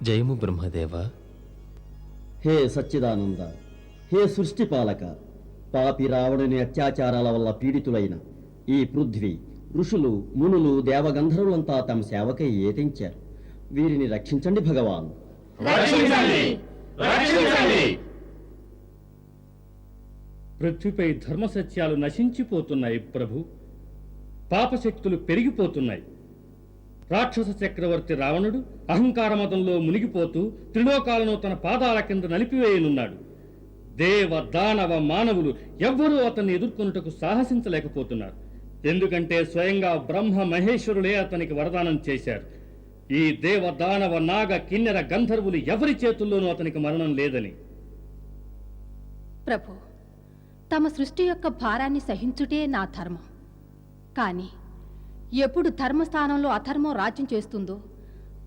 జయము బ్రహ్మదేవ. హే సచ్చిదానంద, హే సృష్టిపాలక, పాపి రావణుని అత్యాచారాల వల్ల పీడితులైన ఈ పృథ్వీ, ఋషులు, మునులు, దేవగంధర్వులంతా తమ సేవకై ఏతించారు. వీరిని రక్షించండి భగవాన్. పృథ్వీపై ధర్మసత్యాలు నశించిపోతున్నాయి ప్రభు. పాపశక్తులు పెరిగిపోతున్నాయి. రాక్షస చక్రవర్తి రావణుడు అహంకార మతంలో మునిగిపోతూ త్రిలోకాలను తన పాదాల కింద నలిపివేయనున్నాడు. దేవ దానవ మానవులు ఎవ్వరూ అతన్ని ఎదుర్కొనుటకు సాహసించలేకపోతున్నారు. ఎందుకంటే స్వయంగా బ్రహ్మ మహేశ్వరులే అతనికి వరదానం చేశారు. ఈ దేవ దానవ నాగ కిన్నెర గంధర్వులు ఎవరి చేతుల్లోనూ అతనికి మరణం లేదని. ప్రభు, తమ సృష్టి యొక్క భారాన్ని సహించుటే నా ధర్మం. కానీ ఎప్పుడు ధర్మస్థానంలో అధర్మం రాజ్యం చేస్తుందో,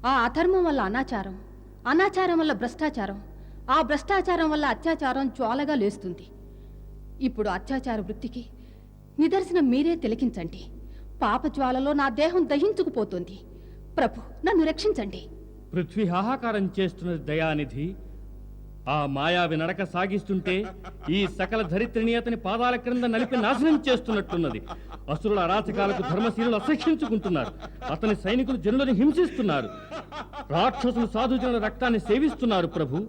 ఆ అధర్మం వల్ల అనాచారం, అనాచారం వల్ల భ్రష్టాచారం, ఆ భ్రష్టాచారం వల్ల అత్యాచారం జ్వాలగా లేస్తుంది. ఇప్పుడు అత్యాచార వృత్తికి నిదర్శనం మీరే తిలకించండి. పాప జ్వాలలో నా దేహం దహించుకుపోతుంది. ప్రభు, నన్ను రక్షించండి. పృథ్వీ హాహాకారం చేస్తున్నది దయానిధి. ఆ మాయావి నడక సాగిస్తుంటే ఈ సకల ధరిత్రిని అతని పాదాల క్రింద నలిపి నాశనం చేస్తున్నట్టున్నది. అసురుల అరాచకాలకు ధర్మశీలులు అసహ్యించుకుంటున్నారు. అతని సైనికులు జనులను హింసిస్తున్నారు. రాక్షసులు సాధుజనుల రక్తాన్ని సేవిస్తున్నారు ప్రభు.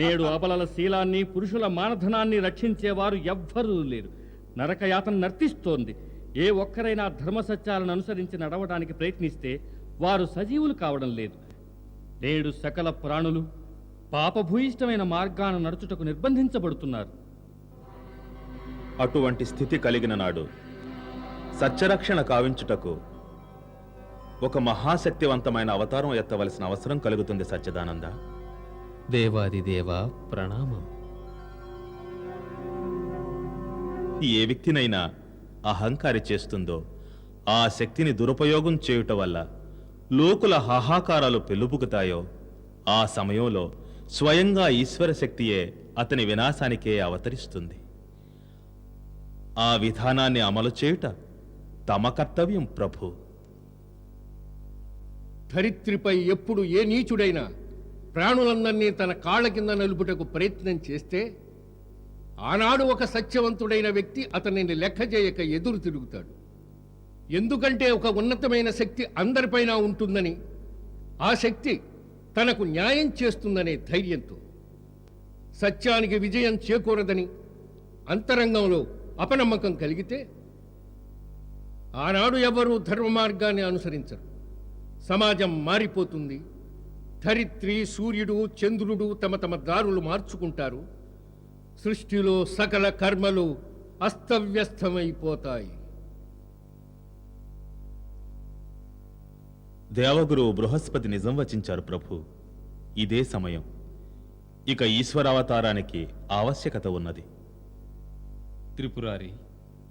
నేడు అబలల శీలాన్ని, పురుషుల మానధనాన్ని రక్షించేవారు ఎవ్వరూ లేరు. నరకయాతన నర్తిస్తోంది. ఏ ఒక్కరైనా ధర్మసత్యాలను అనుసరించి నడవడానికి ప్రయత్నిస్తే వారు సజీవులు కావడం లేదు. నేడు సకల ప్రాణులు పాపభూయిష్టమైన మార్గాన నడుచుటకు నిర్బంధించబడుతున్నారు. అటువంటి స్థితి కలిగిన నాడు సత్యరక్షణ కావించుటకు ఒక మహాశక్తివంతమైన అవతారం ఎత్తవలసిన అవసరం కలుగుతుంది. సత్యదానంద, దేవాదిదేవ ప్రణామం. ఏ వ్యక్తినైనా అహంకారి చేస్తుందో ఆ శక్తిని దురుపయోగం చేయుట వల్ల లోకుల హాహాకారాలు పెళ్ళుబుకుతాయో ఆ సమయంలో స్వయంగా ఈశ్వర శక్తియే అతని వినాశానికే అవతరిస్తుంది. ఆ విధానాన్ని అమలు చేయుట తమ కర్తవ్యం ప్రభు. ధరిత్రిపై ఎప్పుడు ఏ నీచుడైనా ప్రాణులందరినీ తన కాళ్ల కింద నలుపుటకు ప్రయత్నం చేస్తే ఆనాడు ఒక సత్యవంతుడైన వ్యక్తి అతనిని లెక్క చేయక ఎదురు తిరుగుతాడు. ఎందుకంటే ఒక ఉన్నతమైన శక్తి అందరిపైన ఉంటుందని, ఆ శక్తి తనకు న్యాయం చేస్తుందనే ధైర్యంతో, సత్యానికి విజయం చేకూరదని అంతరంగంలో అపనమ్మకం కలిగితే ఆనాడు ఎవరూ ధర్మ మార్గాన్ని అనుసరించరు. సమాజం మారిపోతుంది. ధరిత్రి, సూర్యుడు, చంద్రుడు తమ తమ దారులు మార్చుకుంటారు. సృష్టిలో సకల కర్మలు అస్తవ్యస్తమైపోతాయి. దేవగురువు బృహస్పతి నిజం వచించారు ప్రభు. ఇదే సమయం. ఇక ఈశ్వరావతారానికి ఆవశ్యకత ఉన్నది. త్రిపురారి,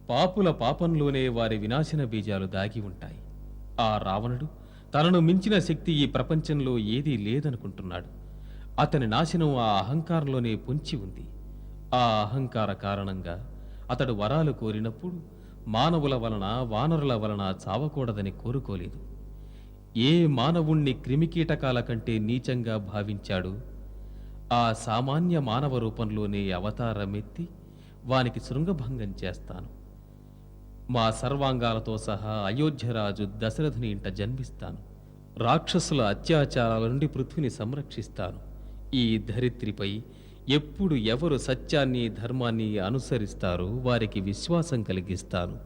పాపుల పాపంలోనే వారి వినాశన బీజాలు దాగి ఉంటాయి. ఆ రావణుడు తనను మించిన శక్తి ఈ ప్రపంచంలో ఏదీ లేదనుకుంటున్నాడు. అతని నాశనం ఆ అహంకారంలోనే పొంచి ఉంది. ఆ అహంకార కారణంగా అతడు వరాలు కోరినప్పుడు మానవుల వలన, వానరుల వలన చావకూడదని కోరుకోలేదు. ఏ మానవుణ్ణి క్రిమికీటకాల కంటే నీచంగా భావించాడు, ఆ సామాన్య మానవ రూపంలోనే అవతారమెత్తి వానికి శృంగభంగం చేస్తాను. మా సర్వాంగాలతో సహా అయోధ్యరాజు దశరథుని ఇంట జన్మిస్తాను. రాక్షసుల అత్యాచారాల నుండి పృథ్వీని సంరక్షిస్తాను. ఈ ధరిత్రిపై ఎప్పుడు ఎవరు సత్యాన్ని, ధర్మాన్ని అనుసరిస్తారో వారికి విశ్వాసం కలిగిస్తాను.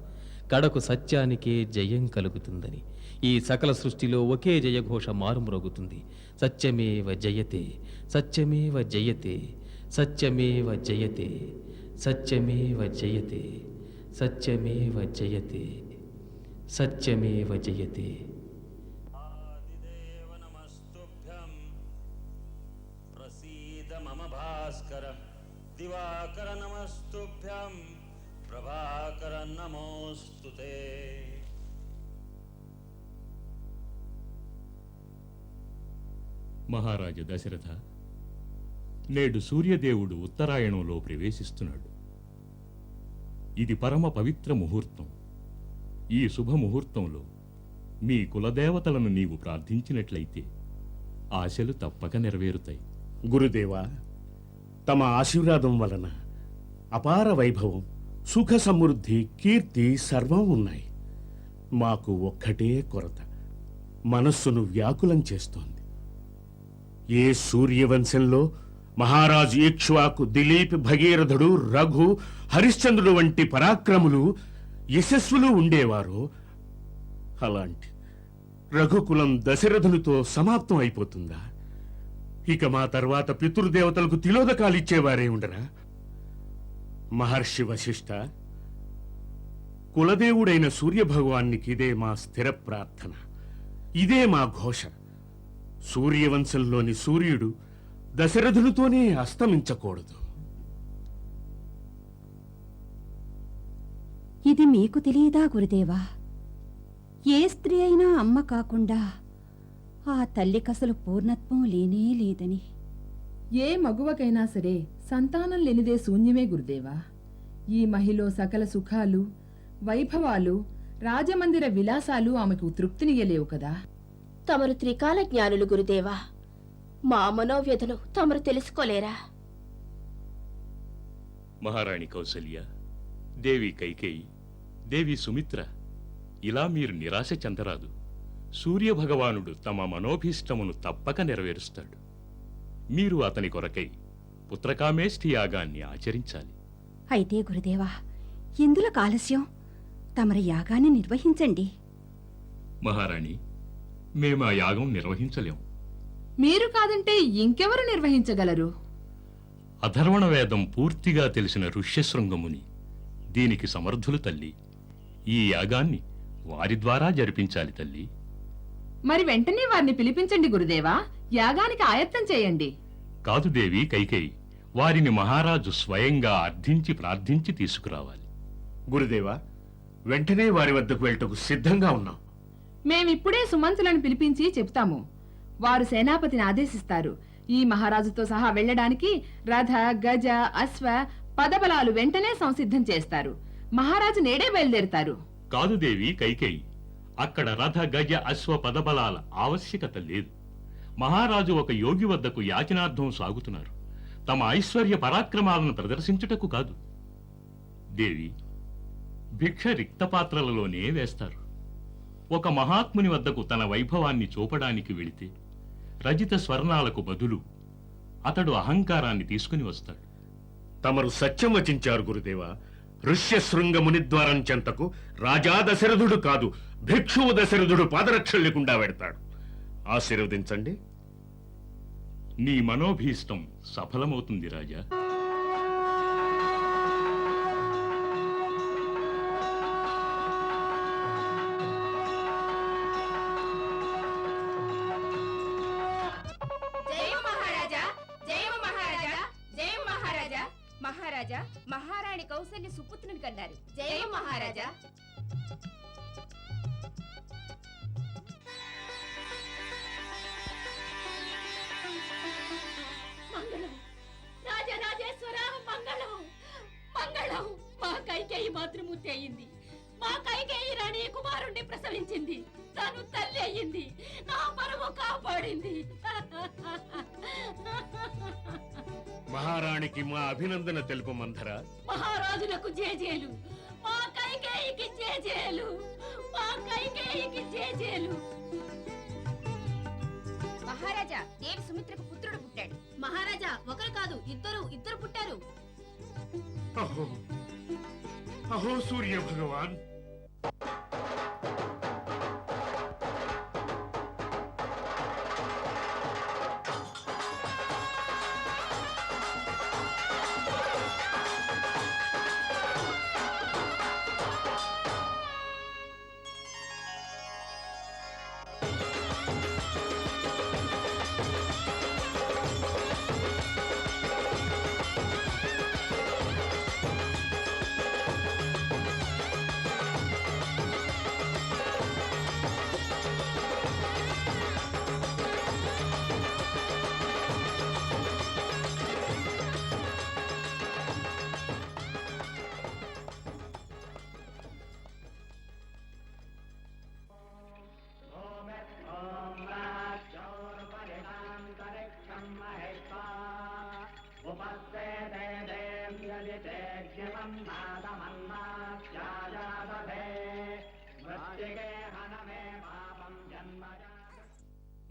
కడకు సత్యానికే జయం కలుగుతుందని ఈ సకల సృష్టిలో ఒకే జయఘోష మారుమ్రోగుతుంది. సత్యమేవ జయతే, సత్యమేవ జయతే, సత్యమేవ జయతే, సత్యమేవ జయతే, సత్యమేవ జయతే, సత్యమేవ జయతే. ఆదిదేవ నమస్తుభ్యం ప్రసీద మమ భాస్కర దివాకర నమస్తుభ్యం ప్రభాకర నమోస్తుతే. మహారాజు దశరథ, నేడు సూర్యదేవుడు ఉత్తరాయణంలో ప్రవేశిస్తున్నాడు. ఇది పరమ పవిత్ర ముహూర్తం. ఈ శుభముహూర్తంలో మీ కులదేవతలను నీవు ప్రార్థించినట్లయితే ఆశలు తప్పక నెరవేరుతాయి. గురుదేవా, తమ ఆశీర్వాదం వలన అపార వైభవం, సుఖ సమృద్ధి, కీర్తి సర్వం ఉన్నాయి. మాకు ఒక్కటే కొరత మనస్సును వ్యాకులం చేస్తోంది. ఏ సూర్యవంశంలో మహారాజు ఇక్ష్వాకు, దిలీప్, భగీరథుడు, రఘు, హరిశ్చంద్రుడు వంటి పరాక్రములు, యశస్సులు ఉండేవారో అలాంటి రఘుకులం దశరథునితో సమాప్తం అయిపోతుందా? ఇక మా తర్వాత పితృదేవతలకు తిలోదకాలు ఇచ్చేవారే ఉండరా? మహర్షి వశిష్ఠ, కులదేవుడైన సూర్యభగవానికి ఇదే మా స్థిర ప్రార్థన, ఇదే మా ఘోష. సూర్యవంశంలోని సూర్యుడు దశరథునితోనే అస్తమించకూడదు. ఇది మీకు తెలియదా గురుదేవా? ఏ స్త్రీ అయినా అమ్మ కాకుండా ఆ తల్లికసలు పూర్ణత్వం లేనే లేదని. ఏ మగువకైనా సరే సంతానం లేనిదే శూన్యమే గురుదేవా. ఈ మహిలో సకల సుఖాలు, వైభవాలు, రాజమందిర విలాసాలు ఆమెకు తృప్తినియ్యలేవు కదా. తమరు త్రికాల జ్ఞానులు గురుదేవా. మా మనోవ్యధను తమరు తెలుసుకోలేరా? మహారాణి కౌసల్య, దేవి కైకేయి, దేవి సుమిత్ర, ఇలా మీరు నిరాశ చెందరాదు. సూర్యభగవానుడు తమ మనోభీష్టమును తప్పక నెరవేరుస్తాడు. మీరు అతని కొరకై పుత్రకామేష్టి యాగాన్ని ఆచరించాలి. అయితే గురుదేవా, ఇందులో ఆలస్యం, తమరి యాగాన్ని నిర్వహించండి. మహారాణి, మేము ఆ యాగం నిర్వహించలేం. మీరు కాదంటే ఇంకెవరు నిర్వహించగలరు? అధర్వణ వేదం పూర్తిగా తెలిసిన ఋష్యశృంగముని దీనికి సమర్థులు తల్లి. ఈ యాగాన్ని వారి ద్వారా జరిపించాలి తల్లి. మరి వెంటనే వారిని పిలిపించండి గురుదేవా. యాగానికి ఆయత్తం చేయండి. కాదు దేవి కైకేయి, వారిని మహారాజు స్వయంగా అర్థించి ప్రార్థించి తీసుకురావాలి. గురుదేవా, వెంటనే వారి వద్దకు వెళ్ళటకు సిద్ధంగా ఉన్నాం. మేమిప్పుడే సుమంతులను పిలిపించి చెప్తాము. వారు సేనాపతిని ఆదేశిస్తారు. ఈ మహారాజుతో సహా వెళ్ళడానికి రథ, గజ, అశ్వ, పదబలాలు వెంటనే సంసిద్ధం చేస్తారు. మహారాజు నేడే బయలుదేరుతారు. కాదు దేవి కైకేయి, అక్కడ రథ, గజ, అశ్వ, పదబలాల ఆవశ్యకత లేదు. మహారాజు ఒక యోగి వద్దకు యాచనార్థం సాగుతున్నారు. తమ ఐశ్వర్య పరాక్రమాలను ప్రదర్శించుటకు కాదు. దేవి, భిక్ష రిక్తపాత్రలలోనే వేస్తారు. ఒక మహాత్ముని వద్దకు తన వైభవాన్ని చూపడానికి వెళితే రజిత స్వర్ణాలకు బదులు అతడు అహంకారాన్ని తీసుకుని వస్తాడు. తమరు సత్యం వచించారు గురుదేవా. ఋష్యశృంగ మునిద్వారం చెంతకు రాజా దశరథుడు కాదు, భిక్షువు దశరథుడు పాదరక్షలు లేకుండా వెడతాడు. ఆశీర్వదించండి. నీ మనోభీష్టం సఫలమవుతుంది రాజా. మహారాజా, మహారాణి కౌసల్య సుపుత్రుని కన్నారు. జయ మహారాజా. మంగళం రాజరాజేశ్వర, మంగళం మంగళం. మా కైకేయి మాతృమూర్తి అయ్యింది. మా కైకేయి రాణి కుమారుణ్ణి ప్రసవించింది. తను తల్లి అయ్యింది. నా పరువు కాపాడింది. మహారాణికి మా అభినందన తెలుపు మంధర. మహారాజులకు జేజేలు. మా కైకేయికి జేజేలు. మా కైకేయికి జేజేలు. మహారాజా, దేవి సుమిత్రకు పుత్రుడు పుట్టాడు. మహారాజా, ఒకరు కాదు, ఇద్దరు పుట్టారు. అహో అహో సూర్య భగవాన్.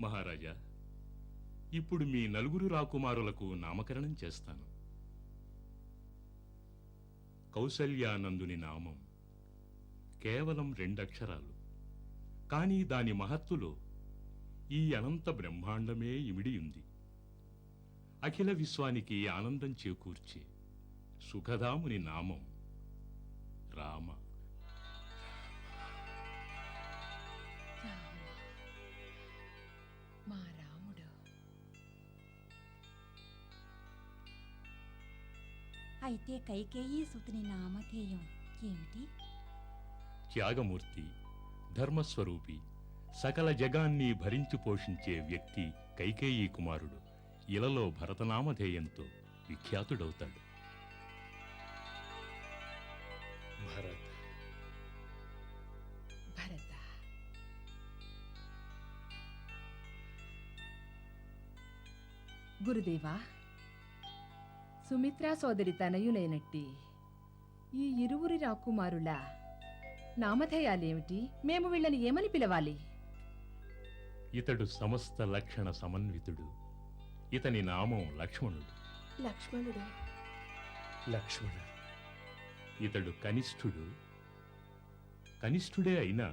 మహారాజా, ఇప్పుడు మీ నలుగురు రాకుమారులకు నామకరణం చేస్తాను. కౌసల్యానందుని నామం కేవలం 2 అక్షరాలు, కానీ దాని మహత్తులో ఈ అనంత బ్రహ్మాండమే ఇమిడి ఉంది. అఖిల విశ్వానికి ఆనందం చేకూర్చే సుఖదాముని నామం రామ. మా రాముడు. అయితే కైకేయీ సుతుని నామధేయం ఏమిటి? త్యాగమూర్తి, ధర్మస్వరూపి, సకల జగాన్ని భరించి పోషించే వ్యక్తి కైకేయీ కుమారుడు ఇలలో భరతనామధేయంతో విఖ్యాతుడవుతాడు. భరత. భరత. గురుదేవా, సుమిత్రా సోదరి తనయులైనట్టి ఈ ఇరువురి రాకుమారుల నామధేయాలేమిటి? మేము వీళ్ళని ఏమని పిలవాలి? ఇతడు సమస్త లక్షణ సమన్వితుడు. ఇతని నామం లక్ష్మణుడు. లక్ష్మణుడు. లక్ష్మణ. ఇతడు కనిష్ఠుడు. కనిష్ఠుడే అయినా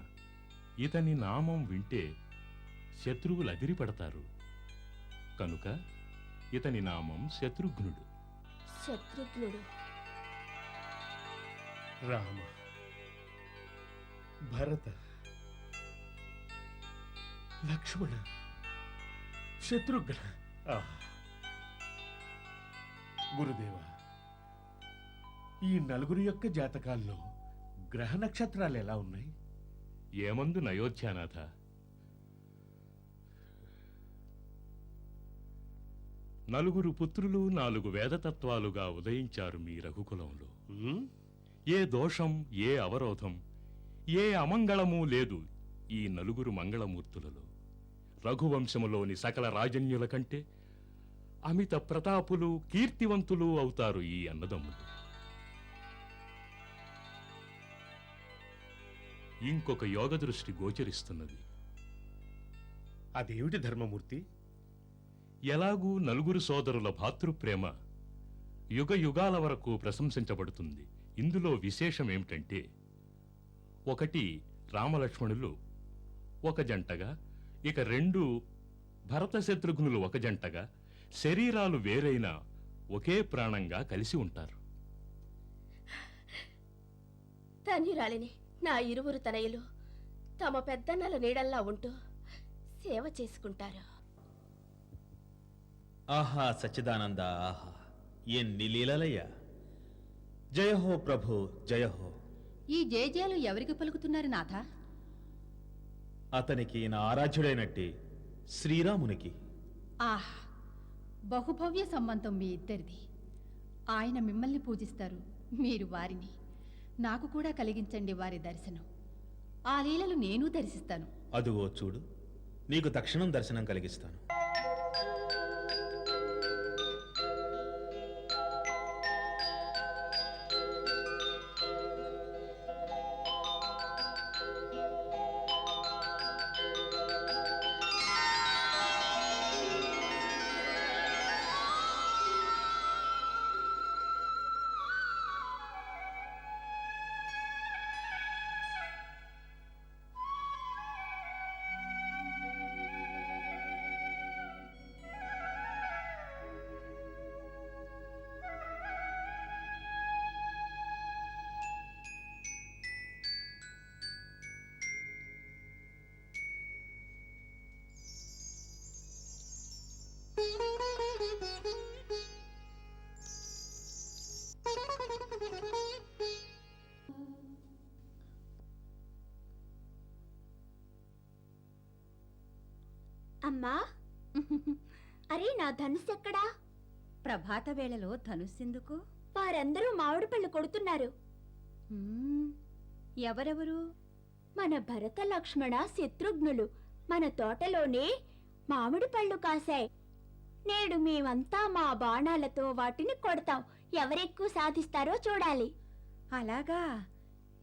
ఇతని నామం వింటే శత్రువులు అదిరిపడతారు. కనుక ఇతని నామం శత్రుఘ్నుడు. శత్రుఘ్నుడు. రామ. భరత. లక్ష్మణ. శత్రుఘ్న. గురుదేవా, ఈ నలుగురి యొక్క జాతకాల్లో గ్రహ నక్షత్రాలు ఎలా ఉన్నాయి? ఏమందు నయోధ్యానాథ? నలుగురు పుత్రులు 4 వేదతత్వాలుగా ఉదయించారు మీ రఘుకులంలో. ఏ దోషం, ఏ అవరోధం, ఏ అమంగళమూ లేదు ఈ నలుగురు మంగళమూర్తులలో. రఘువంశములోని సకల రాజన్యుల కంటే అమిత ప్రతాపులు, కీర్తివంతులు అవుతారు ఈ అన్నదమ్ములు. ఇంకొక యోగదృష్టి గోచరిస్తున్నది. అదేమిటి ధర్మమూర్తి? ఎలాగూ నలుగురు సోదరుల భాతృప్రేమ యుగ యుగాల వరకు ప్రశంసించబడుతుంది. ఇందులో విశేషమేమిటంటే, ఒకటి రామలక్ష్మణులు ఒక జంటగా, ఇక 2 భరత శత్రుఘ్నులు ఒక జంటగా, శరీరాలు వేరైనా ఒకే ప్రాణంగా కలిసి ఉంటారు. ధన్యురాలిని నా ఇరువురు తనయులు తమ పెద్దన్నల నీడల్లా ఉంటూ సేవ చేసుకుంటారు. ఆహా సచ్చిదానంద, ఆహా ఎన్ని లీలలయ్యా! జయహో ప్రభు, జయహో. ఈ జయజయాలు ఎవరికి పలుకుతున్నారు నాథ? అతనికి నా ఆరాధ్యుడైనట్టి శ్రీరామునికి. ఆహ్, బహుభవ్య సంబంధం మీ ఇద్దరిది. ఆయన మిమ్మల్ని పూజిస్తారు, మీరు వారిని. నాకు కూడా కలిగించండి వారి దర్శనం. ఆ లీలలు నేను దర్శిస్తాను. అదుగో చూడు, నీకు తక్షణం దర్శనం కలిగిస్తాను. అమ్మా, అరే నా ధనుస్సు ఎక్కడా? ప్రభాత వేళలో ధనుస్సెందుకు? వారందరూ మామిడి పళ్ళు కొడుతున్నారు. ఎవరెవరు? మన భరత లక్ష్మణ శత్రుఘ్నులు మన తోటలోనే మామిడి పళ్ళు కాశాయి. నేడు మేమంతా మా బాణాలతో వాటిని కొడతాం. ఎవరెక్కువ సాధిస్తారో చూడాలి. అలాగా,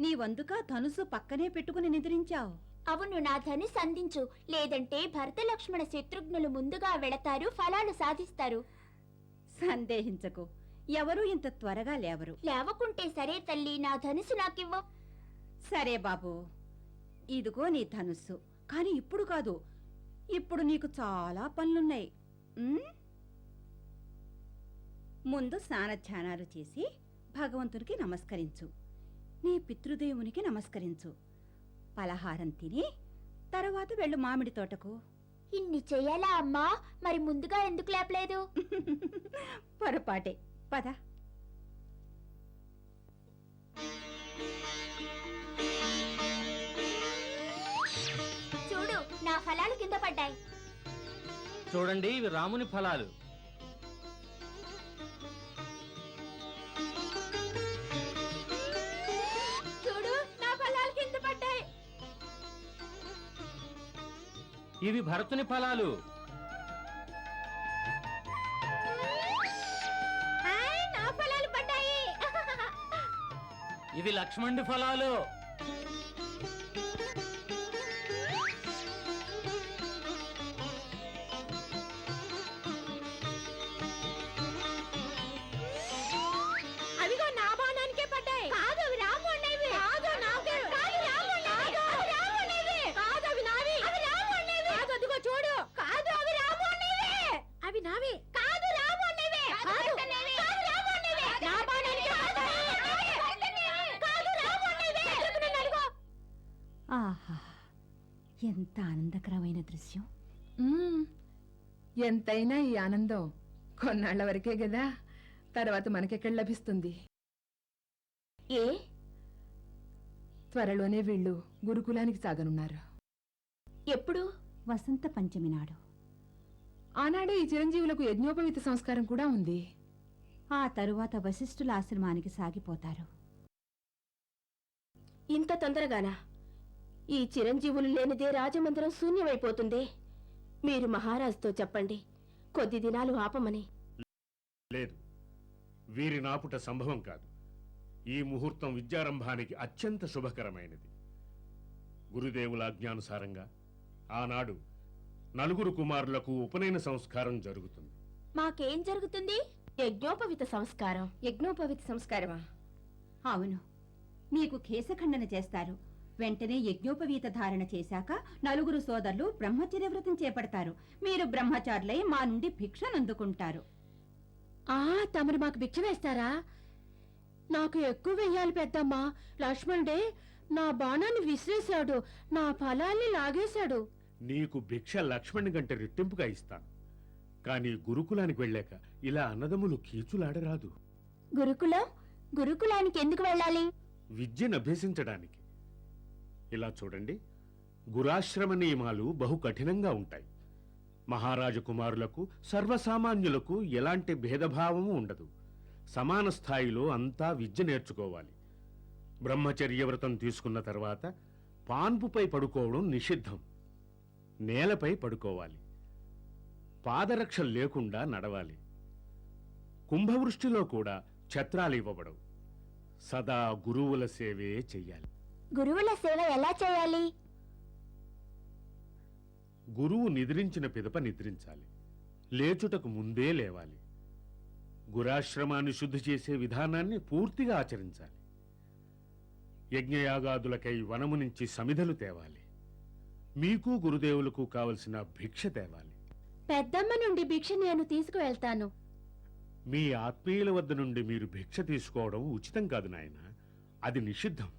నీ వందుక ధనుసు పక్కనే పెట్టుకుని నిద్రించావు. అవును, నా ధనుసు అందించు. లేదంటే భరత లక్ష్మణ శత్రుఘ్నులు ముందుగా వెళతారు, ఫలాలు సాధిస్తారు. సందేహించకు, ఎవరూ ఇంత త్వరగా లేవరు. లేవకుంటే సరే తల్లి, నా ధనుసు నాకివ్వు. సరే బాబు, ఇదిగో నీ ధనుస్సు. కాని ఇప్పుడు కాదు, ఇప్పుడు నీకు చాలా పనులున్నాయి. ముందు స్నానధ్యానాలు చేసి భగవంతునికి నమస్కరించు, నీ పితృదేవునికి నమస్కరించు. పలహారం తిని తరువాత వెళ్ళు మామిడి తోటకు. ఇన్ని చెయ్యాలా అమ్మా? మరి ముందుగా ఎందుకు లేపలేదు? పొరపాటే, పద. చూడు, నా ఫలాలు కింద పడ్డాయి. చూడండి, ఇవి రాముని ఫలాలు. చూడు, నా ఫలాలు కింద పడ్డాయి. ఇవి భరతుని ఫలాలు. నా ఫలాలు పడ్డాయి. ఇవి లక్ష్మణుడి ఫలాలు. అవిగో నా బాణానికే పడ్డాయి. కాదు, అవి రాముడివి. కాదు, నాకే. కాదు, రాముడివి. కాదు, రాముడివి. కాదు, అవి నావి. అవి రాముడివి. కాదు, అదిగో చూడు. కాదు, అవి రాముడివి. అవి నావి. కాదు, రాముడివి. కాదు, కాదు, రాముడివి. నా బాణానికే పడ్డాయి. కాదు, రాముడివి. శత్రుఘ్నుని అడుగు. ఆహా, ఎంత ఆనందకరమైన దృశ్యం. ఎంతైనా ఈ ఆనందం కొన్నాళ్ల వరకే గదా, తర్వాత మనకెక్కడ లభిస్తుంది? ఏ? త్వరలోనే వీళ్ళు గురుకులానికి సాగనున్నారు. ఎప్పుడు? వసంత పంచమి నాడు. ఆనాడే ఈ చిరంజీవులకు యజ్ఞోపవీత సంస్కారం కూడా ఉంది. ఆ తరువాత వశిష్ఠుల ఆశ్రమానికి సాగిపోతారు. ఇంత తొందరగానా? ఈ చిరంజీవులు లేనిదే రాజమందిరం శూన్యమైపోతుంది. మీరు మహారాజుతో చెప్పండి, కొద్ది దినాలు ఆపమని. లేదు, వీరి నాపుట సంభవం కాదు. ఈ ముహూర్తం విద్యారంభానికి అత్యంత శుభకరమైనది. గురుదేవుల ఆజ్ఞానుసారంగా ఆనాడు 4 కుమారులకు ఉపనయన సంస్కారం జరుగుతుంది. మాకేం జరుగుతుంది? యజ్ఞోపవిత సంస్కారం. యజ్ఞోపవిత సంస్కారమా? అవును, మీకు కేశఖండన చేస్తారు. వెంటనే యజ్ఞోపవీత ధారణ చేశాక 4 సోదరులు బ్రహ్మచర్య వ్రతం చేపడతారు. మీరు బ్రహ్మచారులై మా నుండి భిక్షనందుకుంటారు. తమరు మాకు భిక్ష వేస్తారా? నాకు ఎక్కువ వెయ్యాలి పెద్దమ్మా. లక్ష్మణుడే నా బాణాన్ని విసిరేశాడు, నా ఫలాన్ని లాగేశాడు. నీకు భిక్ష లక్ష్మణి కంటే రెట్టింపుగా ఇస్తాను. కాని గురుకులానికి వెళ్ళాక ఇలా అన్నదమ్ములు కీచులాడరాదు. గురుకులానికి ఎందుకు వెళ్ళాలి? విద్యను అభ్యసించడానికి. ఇలా చూడండి, గురాశ్రమ నియమాలు బహు కఠినంగా ఉంటాయి. మహారాజు కుమారులకు సర్వసామాన్యులకు ఎలాంటి భేదభావము ఉండదు. సమాన స్థాయిలో అంతా విద్య నేర్చుకోవాలి. బ్రహ్మచర్య వ్రతం తీసుకున్న తర్వాత పాన్పుపై పడుకోవడం నిషిద్ధం. నేలపై పడుకోవాలి. పాదరక్షలు లేకుండా నడవాలి. కుంభవృష్టిలో కూడా ఛత్రాలు ఇవ్వబడవు. సదా గురువుల సేవే చెయ్యాలి. గురువుల సేవ ఎలా చేయాలి? గురువు నిద్రించిన పిదప నిద్రించాలి. లేచుటకు ముందే లేవాలి. గురాశ్రమాన్ని శుద్ధి చేసే విధానాన్ని పూర్తిగా ఆచరించాలి. యజ్ఞయాగాదులకై వనము నుంచి సమిధలు తేవాలి. మీకు గురుదేవులకు కావలసిన భిక్ష తేవాలి. పెద్దమ్మ నుండి భిక్ష నేను తీసుకువెళ్తాను. మీ ఆత్మీయుల వద్ద నుండి మీరు భిక్ష తీసుకోవడం ఉచితం కాదు నాయన, అది నిషిద్ధం.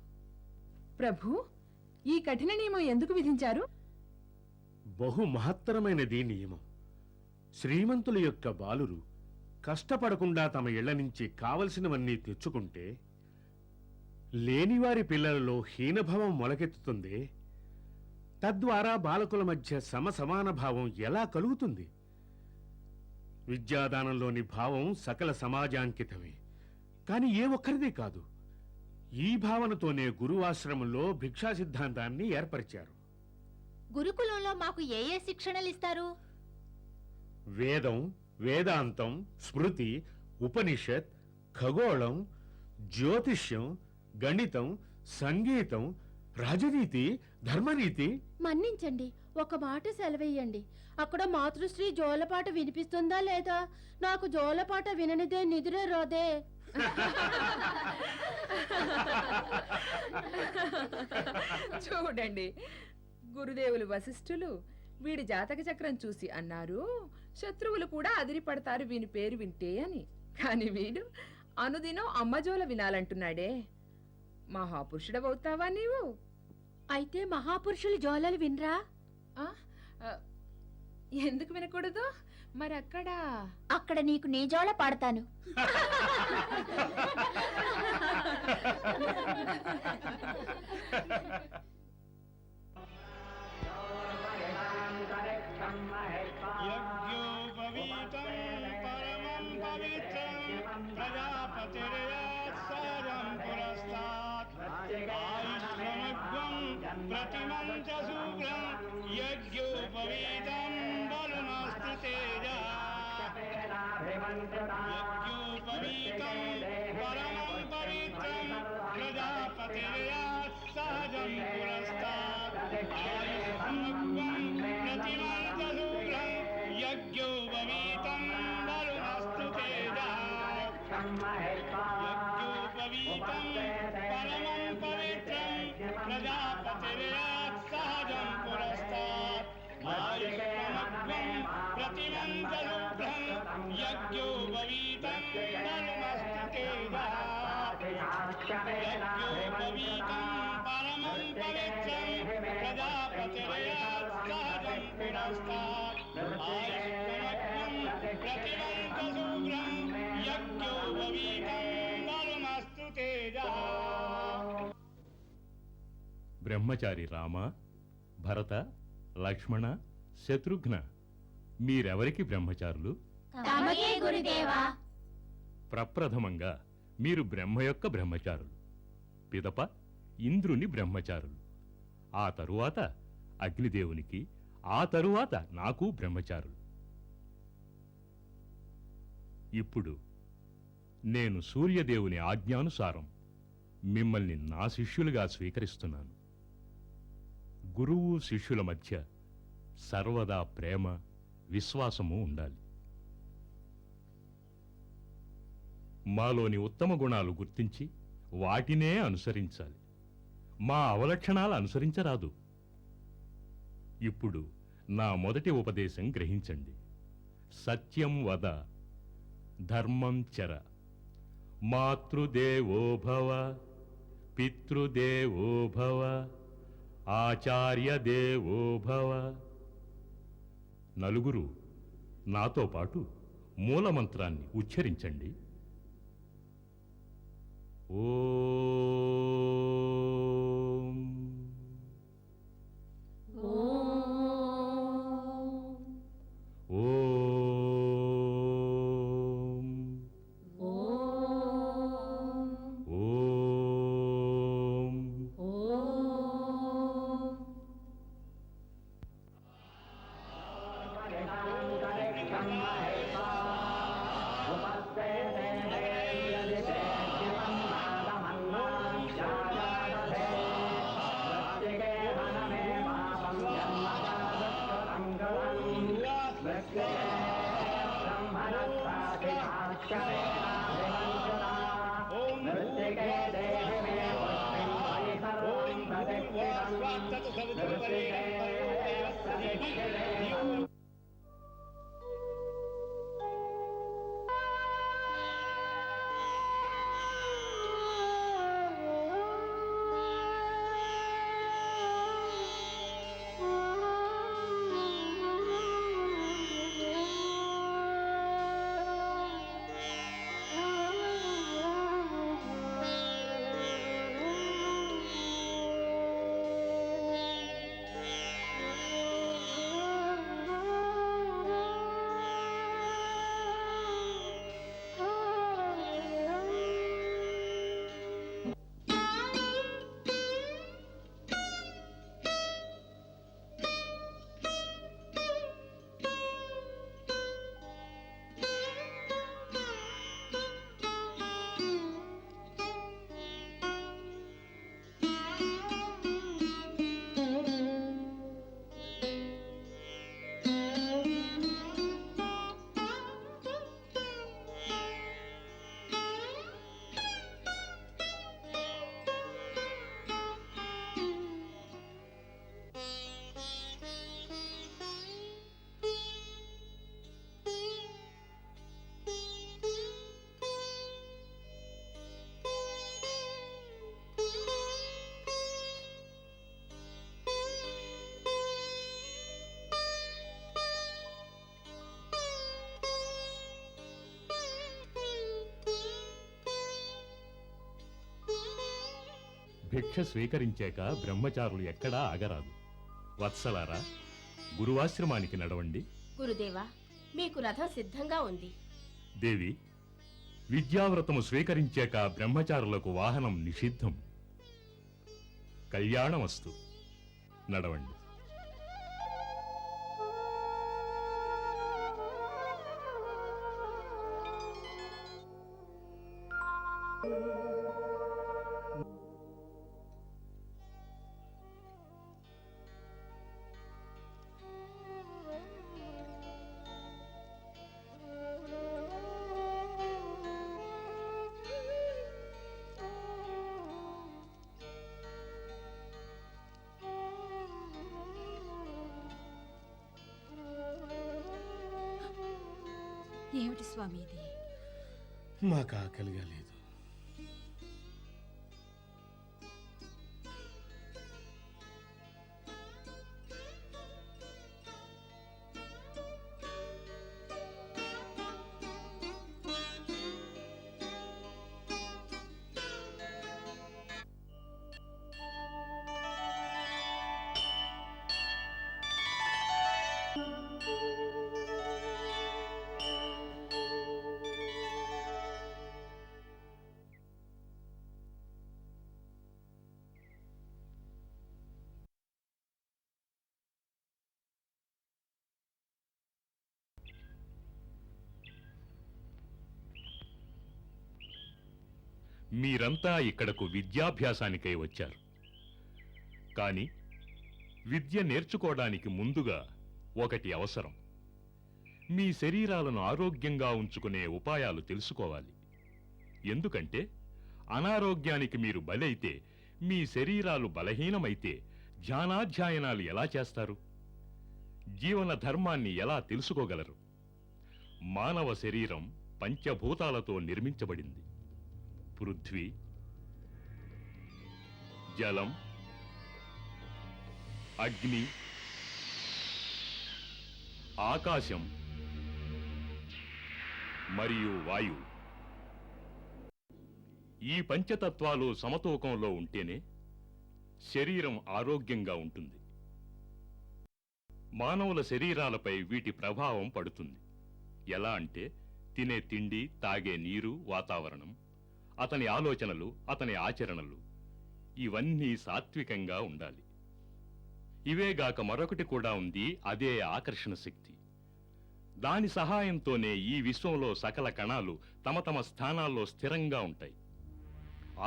ప్రభు, ఈ కఠిన నియమం ఎందుకు విధించారు? బహు మహత్తరమైనది నియమం. శ్రీమంతుల యొక్క బాలురు కష్టపడకుండా తమ ఇళ్ల నుంచి కావలసినవన్నీ తెచ్చుకుంటే లేనివారి పిల్లలలో హీనభావం మొలకెత్తుతుంది. తద్వారా బాలకుల మధ్య సమసమాన భావం ఎలా కలుగుతుంది? విద్యాదానంలోని భావం సకల సమాజాంకితమే, కాని ఏ ఒక్కరిది కాదు. ఈ భావనతోనే గురువాశ్రమంలో భిక్షా సిద్ధాంతాన్ని ఏర్పరిచారు. గురుకులంలో మాకు ఏ ఏ శిక్షణలు ఇస్తారు? వేదం, వేదాంతం, స్మృతి, ఉపనిషత్, ఖగోళం, జ్యోతిష్యం, గణితం, సంగీతం, రాజనీతి, ధర్మనీతి. మన్నించండి, ఒక మాట సెలవేయండి. అక్కడ మాతృశ్రీ జోలపాట వినిపిస్తుందా లేదా? నాకు జోలపాట విననిదే నిదురే రాదే. చూడండి, గురుదేవులు వశిష్ఠులు వీడి జాతక చక్రం చూసి అన్నారు, శత్రువులు కూడా అదిరిపడతారు వీని పేరు వింటే అని. కాని వీడు అనుదినం అమ్మజోల వినాలంటున్నాడే. మహాపురుషుడవవుతావా నీవు? అయితే మహాపురుషులు జోలలు వినరా? ఎందుకు వినకూడదు? మరి అక్కడ నీకు నీ జోల పాడతాను. బ్రహ్మచారి రామ, భరత, లక్ష్మణ, శత్రుఘ్న, మీరెవరికి బ్రహ్మచారులు? ప్రప్రథమంగా మీరు బ్రహ్మ యొక్క బ్రహ్మచారులు, పిదప ఇంద్రుని బ్రహ్మచారులు, ఆ తరువాత అగ్నిదేవునికి, ఆ తరువాత నాకు బ్రహ్మచారులు. ఇప్పుడు నేను సూర్యదేవుని ఆజ్ఞానుసారం మిమ్మల్ని నా శిష్యులుగా స్వీకరిస్తున్నాను. గురువు శిష్యుల మధ్య సర్వదా ప్రేమ, విశ్వాసము ఉండాలి. మాలోని ఉత్తమ గుణాలు గుర్తించి వాటినే అనుసరించాలి. మా అవలక్షణాలు అనుసరించరాదు. ఇప్పుడు నా మొదటి ఉపదేశం గ్రహించండి. సత్యం వద, ధర్మం చర, మాతృదేవో భవ, పితృదేవో భవ, ఆచార్య దేవో భవ. నలుగురు నాతో పాటు మూలమంత్రాన్ని ఉచ్చరించండి. ఓం భిక్ష స్వీకరించాక బ్రహ్మచారులు ఎక్కడా ఆగరాదు. వత్సలారా, గురువాశ్రమానికి నడవండి. గురుదేవా, మీకు రథం సిద్ధంగా ఉంది. దేవి, విద్యావ్రతము స్వీకరించాక బ్రహ్మచారులకు వాహనం నిషిద్ధం. కళ్యాణమస్తు. నడవండి. ఏమిటి స్వామి ఇది? మాకు ఆకలిగా లేదు. మీరంతా ఇక్కడకు విద్యాభ్యాసానికై వచ్చారు. కాని విద్య నేర్చుకోవడానికి ముందుగా ఒకటి అవసరం. మీ శరీరాలను ఆరోగ్యంగా ఉంచుకునే ఉపాయాలు తెలుసుకోవాలి. ఎందుకంటే అనారోగ్యానికి మీరు బలైతే, మీ శరీరాలు బలహీనమైతే ధ్యానాధ్యాయనాలు ఎలా చేస్తారు? జీవన ధర్మాన్ని ఎలా తెలుసుకోగలరు? మానవ శరీరం పంచభూతాలతో నిర్మించబడింది. పృథ్వీ, జలం, అగ్ని, ఆకాశం మరియు వాయువు. ఈ పంచతత్వాలు సమతూకంలో ఉంటేనే శరీరం ఆరోగ్యంగా ఉంటుంది. మానవుల శరీరాలపై వీటి ప్రభావం పడుతుంది. ఎలా అంటే తినే తిండి, తాగే నీరు, వాతావరణం, అతని ఆలోచనలు, అతని ఆచరణలు ఇవన్నీ సాత్వికంగా ఉండాలి. ఇవేగాక మరొకటి కూడా ఉంది, అదే ఆకర్షణ శక్తి. దాని సహాయంతోనే ఈ విశ్వంలో సకల కణాలు తమ తమ స్థానాల్లో స్థిరంగా ఉంటాయి.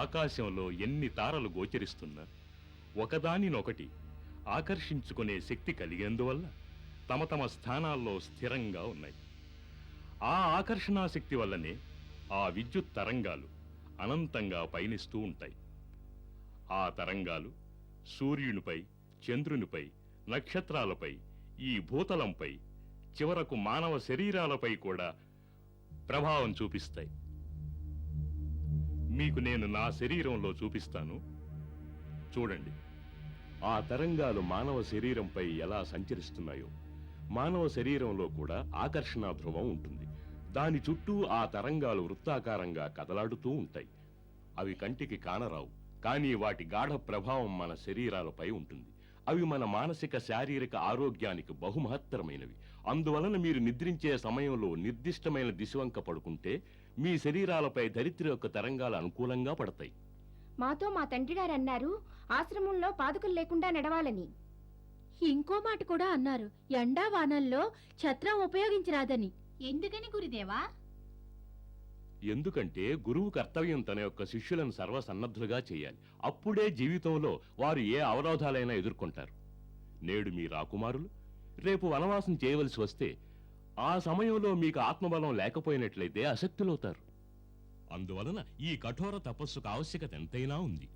ఆకాశంలో ఎన్ని తారలు గోచరిస్తున్నా ఒకదానినొకటి ఆకర్షించుకునే శక్తి కలిగేందువల్ల తమ తమ స్థానాల్లో స్థిరంగా ఉన్నాయి. ఆ ఆకర్షణా శక్తి వల్లనే ఆ విద్యుత్ తరంగాలు అనంతంగా పయనిస్తూ ఉంటాయి. ఆ తరంగాలు సూర్యునిపై, చంద్రునిపై, నక్షత్రాలపై, ఈ భూతలంపై, చివరకు మానవ శరీరాలపై కూడా ప్రభావం చూపిస్తాయి. మీకు నేను నా శరీరంలో చూపిస్తాను, చూడండి. ఆ తరంగాలు మానవ శరీరంపై ఎలా సంచరిస్తున్నాయో, మానవ శరీరంలో కూడా ఆకర్షణ ధ్రువం ఉంటుంది. దాని చుట్టూ ఆ తరంగాలు వృత్తాకారంగా కదలాడుతూ ఉంటాయి. అవి కంటికి కానరావు, కానీ వాటి గాఢ ప్రభావం మన శరీరాలపై ఉంటుంది. అవి మన మానసిక, శారీరక ఆరోగ్యానికి బహుమహత్తరమైనవి. అందువలన మీరు నిద్రించే సమయంలో నిర్దిష్టమైన దిశవంక పడుకుంటే మీ శరీరాలపై ధరిత్రి యొక్క తరంగాలు అనుకూలంగా పడతాయి. మాతో మా తండ్రి గారు అన్నారు, ఆశ్రమంలో పాదుకలు లేకుండా నడవాలని. ఇంకో మాట కూడా అన్నారు, ఎండా వానల్లో ఛత్రం ఉపయోగించరాదని. ఎందుకని గురుదేవా? ఎందుకంటే గురువు కర్తవ్యం తన యొక్క శిష్యులను సర్వసన్నద్ధులుగా చేయాలి. అప్పుడే జీవితంలో వారు ఏ అవరోధాలైనా ఎదుర్కొంటారు. నేడు మీ రాకుమారులు రేపు వనవాసం చేయవలసి వస్తే ఆ సమయంలో మీకు ఆత్మబలం లేకపోయినట్లయితే అశక్తులవుతారు. అందువలన ఈ కఠోర తపస్సుకు ఆవశ్యకత ఎంతైనా ఉంది.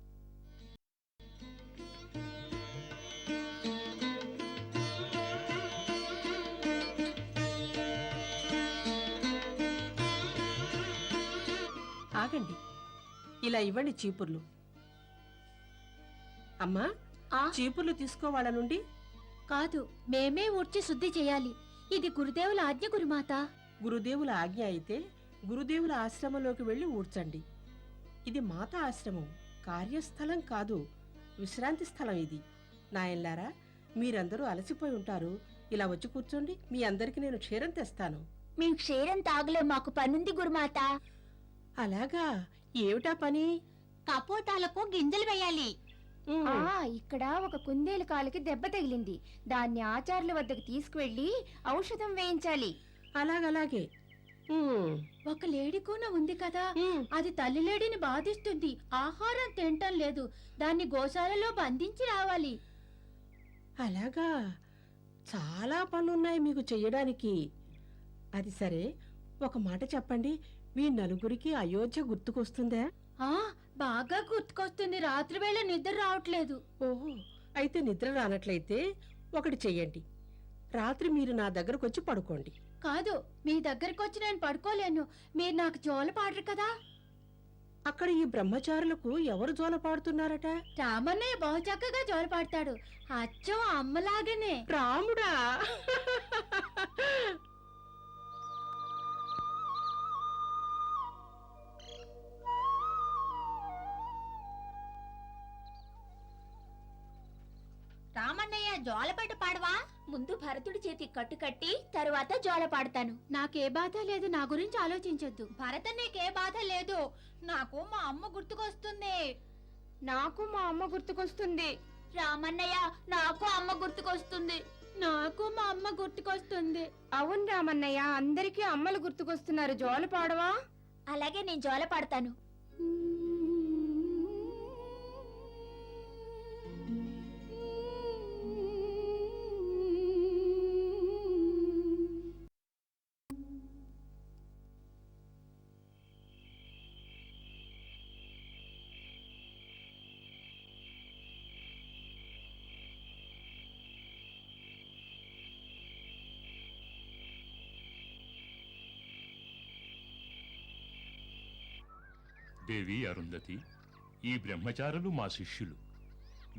ఆగండి, ఇలా ఇవ్వండి చీపుర్లు. అమ్మా, చీపుర్లు తీసుకోవాల నుండి. కాదు, మేమే ఊడ్చి శుద్ధి చేయాలి. ఇది గురుదేవుల ఆజ్ఞ గురుమాత. గురుదేవుల ఆజ్ఞ అయితే గురుదేవుల ఆశ్రమంలోకి వెళ్లి ఊడ్చండి. ఇది మాత ఆశ్రమం, కార్యస్థలం కాదు, విశ్రాంతి స్థలం ఇది. నాయన్లారా, మీరందరూ అలసిపోయి ఉంటారు. ఇలా వచ్చి కూర్చోండి, మీ అందరికి నేను క్షీరం తెస్తాను. మేము క్షీరం తాగలే, మాకు పనుంది గురుమాత. అలాగా, ఏమిటా పని? కపోతాలకు గింజలు వేయాలి. ఇక్కడ ఒక కుందేలు కాలికి దెబ్బ తగిలింది. దాన్ని ఆచార్యుల వద్దకు తీసుకువెళ్లి ఔషధం వేయించాలి. అలాగలాగే. ఒక లేడి కూన ఉంది కదా, అది తల్లి లేడిని బాధిస్తుంది. ఆహారం తింటం లేదు. దాన్ని గోశాలలో బంధించి రావాలి. అలాగా, చాలా పనులున్నాయి మీకు చెయ్యడానికి. అది సరే, ఒక మాట చెప్పండి, మీ నలుగురికి అయోధ్య గుర్తుకొస్తుందా? బాగా గుర్తుకొస్తుంది. రాత్రి వేళ నిద్ర రావట్లేదు. ఓహో, అయితే నిద్ర రానట్లయితే ఒకటి చెయ్యండి. రాత్రి మీరు నా దగ్గరకు వచ్చి పడుకోండి. కాదు, మీ దగ్గరకు వచ్చి నేను పడుకోలేను. మీరు నాకు జోల పాడరు కదా. అక్కడ ఈ బ్రహ్మచారులకు ఎవరు జోల పాడుతున్నారట? రామన్నయ్య బహు చక్కగా జోల పాడతాడు. అచ్చం అమ్మలాగనే. రాముడా? రామన్నయ్య, జోలపాట పాడవా? ముందు భరతుడి చేతి కట్టు కట్టి తరువాత జోల పాడతాను. నాకే బాధ లేదు, నా గురించి ఆలోచించొద్దు. భరత, నీకే బాధ లేదు. నాకు మా అమ్మ గుర్తుకొస్తుంది. నాకు మా అమ్మ గుర్తుకొస్తుంది. రామన్నయ్య, నాకు అమ్మ గుర్తుకొస్తుంది. నాకు మా అమ్మ గుర్తుకొస్తుంది. అవును రామన్నయ్య, అందరికీ అమ్మలు గుర్తుకొస్తున్నారు. జోల పాడవా? అలాగే, నేను జోల పాడతాను. దేవి అరుంధతి, ఈ బ్రహ్మచారులు మా శిష్యులు.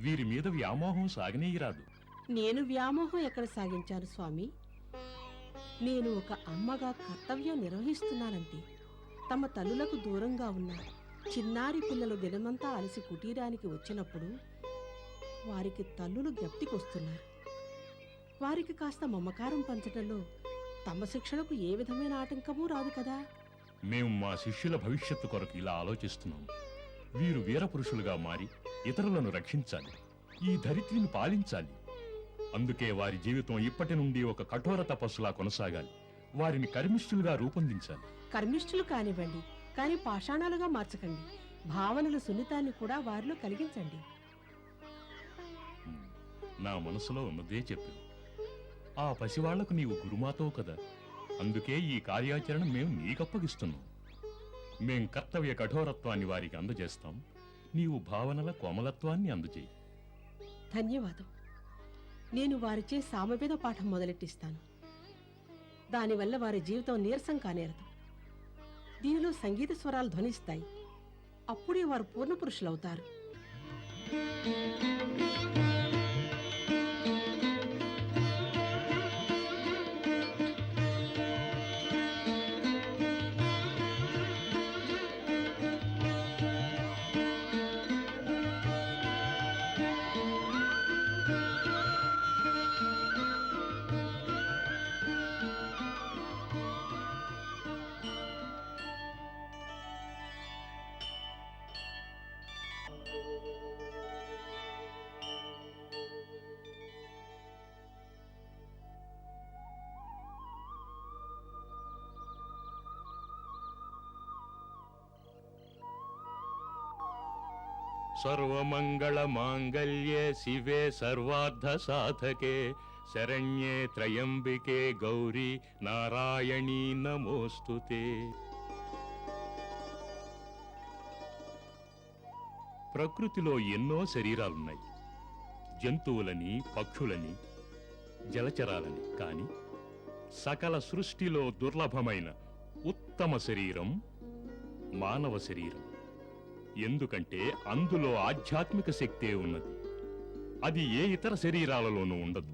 వీరి మీద వ్యామోహం సాగనీయరాదు. నేను వ్యామోహం ఎక్కడ సాగించాను స్వామి? నేను ఒక అమ్మగా కర్తవ్యం నిర్వహిస్తున్నానంతే. తమ తల్లులకు దూరంగా ఉన్న చిన్నారి పిల్లలు దినమంతా అలసి కుటీరానికి వచ్చినప్పుడు వారికి తల్లులు జ్ఞప్తికొస్తున్నారు. వారికి కాస్త మమకారం పంచటంలో తమ శిక్షణకు ఏ విధమైన ఆటంకమూ రాదు కదా. మేము మా శిష్యుల భవిష్యత్తు కొరకు ఇలా ఆలోచిస్తున్నాం. వీరు వీరపురుషులుగా మారి ఇతరులను రక్షించాలి, ఈ ధరిత్రిని పాలించాలి. అందుకే వారి జీవితం ఇప్పటి నుండి ఒక కఠోర తపస్సులా కొనసాగాలి. వారిని కర్మిష్ఠులుగా రూపొందించాలి. కర్మిష్ఠులు కానివ్వండి, కానీ పాషాణాలుగా మార్చకండి. భావనల సున్నితాన్ని కూడా వారిలో కలిగించండి. నా మనసులో ఉన్నదే చెప్పు. ఆ పసివాళ్లకు నీవు గురుమాతవు కదా, అందుకే ఈ కార్యాచరణ మేము నీకప్పగిస్తున్నాం. మేం కర్తవ్య కఠోరత్వాన్ని వారికి అందజేస్తాం. నీవు భావనల కోమలత్వాన్ని అందజేయి. ధన్యవాదం. నేను వారిచే సామవేద పాఠం మొదలెట్టిస్తాను. దానివల్ల వారి జీవితం నీరసం కానేరదు. దీనిలో సంగీత స్వరాలు ధ్వనిస్తాయి. అప్పుడే వారు పూర్ణపురుషులవుతారు. సర్వమంగళ మాంగళ్యే శివే సర్వార్థ సాధకే శరణ్యే త్రయంబికే గౌరీ నారాయణీ నమోస్తుతే. ప్రకృతిలో ఎన్నో శరీరాలున్నాయి. జంతువులని, పక్షులని, జలచరాలని. కాని సకల సృష్టిలో దుర్లభమైన ఉత్తమ శరీరం మానవ శరీరం. ఎందుకంటే అందులో ఆధ్యాత్మిక శక్తే ఉన్నది. అది ఏ ఇతర శరీరాలలోనూ ఉండదు.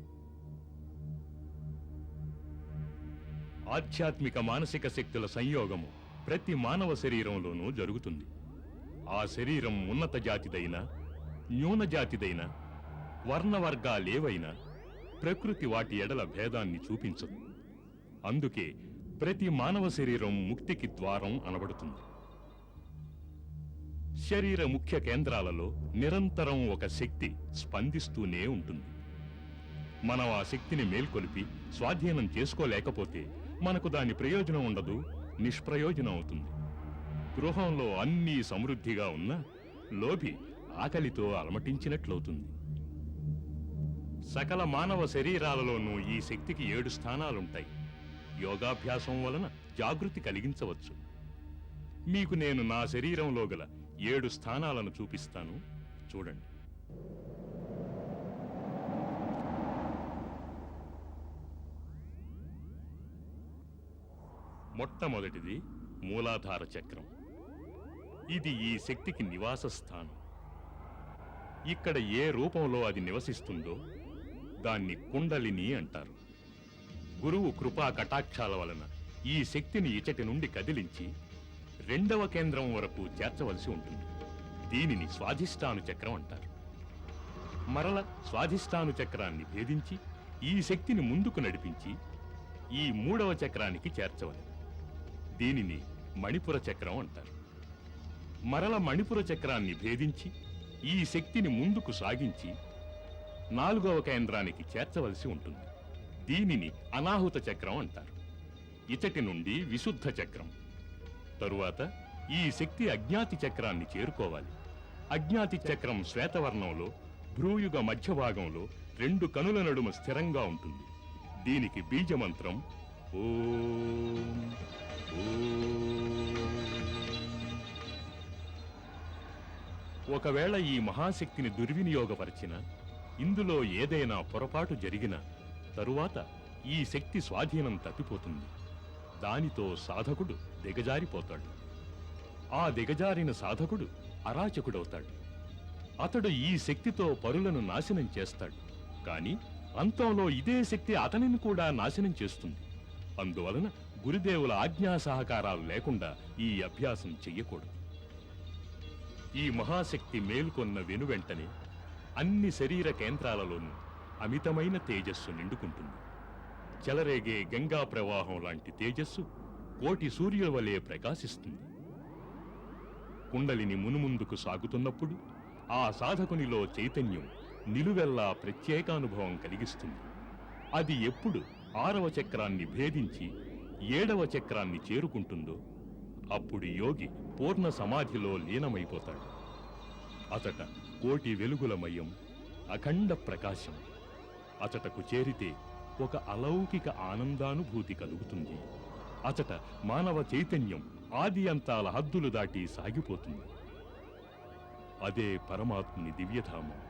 ఆధ్యాత్మిక మానసిక శక్తుల సంయోగము ప్రతి మానవ శరీరంలోనూ జరుగుతుంది. ఆ శరీరం ఉన్నత జాతిదైనా న్యూన జాతిదైనా వర్ణవర్గాలేవైనా ప్రకృతి వాటి ఎడల భేదాన్ని చూపించదు. అందుకే ప్రతి మానవ శరీరం ముక్తికి ద్వారం అనబడుతుంది. శరీర ముఖ్య కేంద్రాలలో నిరంతరం ఒక శక్తి స్పందిస్తూనే ఉంటుంది. మనం ఆ శక్తిని మేల్కొలిపి స్వాధీనం చేసుకోలేకపోతే మనకు దాని ప్రయోజనం ఉండదు, నిష్ప్రయోజనం అవుతుంది. గృహంలో అన్నీ సమృద్ధిగా ఉన్నా లోభి ఆకలితో అలమటించినట్లవుతుంది. సకల మానవ శరీరాలలోనూ ఈ శక్తికి 7 స్థానాలుంటాయి. యోగాభ్యాసం వలన జాగృతి కలిగించవచ్చు. మీకు నేను నా శరీరంలో గల 7 స్థానాలను చూపిస్తాను, చూడండి. మొట్టమొదటిది మూలాధార చక్రం. ఇది ఈ శక్తికి నివాస స్థానం. ఇక్కడ ఏ రూపంలో అది నివసిస్తుందో దాన్ని కుండలిని అంటారు. గురువు కృపా కటాక్షాల వలన ఈ శక్తిని ఇచటి నుండి కదిలించి 2వ కేంద్రం వరకు చేర్చవలసి ఉంటుంది. దీనిని స్వాధిష్టాను చక్రం అంటారు. మరల స్వాధిష్టాను చక్రాన్ని భేదించి ఈ శక్తిని ముందుకు నడిపించి ఈ 3వ చక్రానికి చేర్చవలెను. దీనిని మణిపుర చక్రం అంటారు. మరల మణిపుర చక్రాన్ని భేదించి ఈ శక్తిని ముందుకు సాగించి 4వ కేంద్రానికి చేర్చవలసి ఉంటుంది. దీనిని అనాహుత చక్రం అంటారు. ఇచటి నుండి విశుద్ధ చక్రం. తరువాత ఈ శక్తి అజ్ఞాతి చక్రాన్ని చేరుకోవాలి. అజ్ఞాతి చక్రం శ్వేతవర్ణంలో భ్రూయుగ మధ్య భాగంలో 2 కనుల నడుమ స్థిరంగా ఉంటుంది. దీనికి బీజమంత్రం ఓం ఓం. ఒకవేళ ఈ మహాశక్తిని దుర్వినియోగపరిచిన, ఇందులో ఏదైనా పొరపాటు జరిగిన తరువాత ఈ శక్తి స్వాధీనం తప్పిపోతుంది. దానితో సాధకుడు దిగజారిపోతాడు. ఆ దిగజారిన సాధకుడు అరాచకుడవుతాడు. అతడు ఈ శక్తితో పరులను నాశనం చేస్తాడు. కాని అంతంలో ఇదే శక్తి అతనిని కూడా నాశనం చేస్తుంది. అందువలన గురుదేవుల ఆజ్ఞా సహకారాలు లేకుండా ఈ అభ్యాసం చెయ్యకూడదు. ఈ మహాశక్తి మేల్కొన్న వెనువెంటనే అన్ని శరీర కేంద్రాలలోనూ అమితమైన తేజస్సు నిండుకుంటుంది. చెలరేగే గంగా ప్రవాహం లాంటి తేజస్సు కోటి సూర్యుల వలె ప్రకాశిస్తుంది. కుండలిని మునుముందుకు సాగుతున్నప్పుడు ఆ సాధకునిలో చైతన్యం నిలువెల్లా ప్రత్యేకానుభవం కలిగిస్తుంది. అది ఎప్పుడు 6వ చక్రాన్ని భేదించి 7వ చక్రాన్ని చేరుకుంటుందో అప్పుడు యోగి పూర్ణ సమాధిలో లీనమైపోతాడు. అతట కోటి వెలుగులమయం, అఖండ ప్రకాశం. అతటకు చేరితే ఒక అలౌకిక ఆనందానుభూతి కలుగుతుంది. అతట మానవ చైతన్యం ఆది అంతాల హద్దులు దాటి సాగిపోతుంది. అదే పరమాత్ముని దివ్యధామం.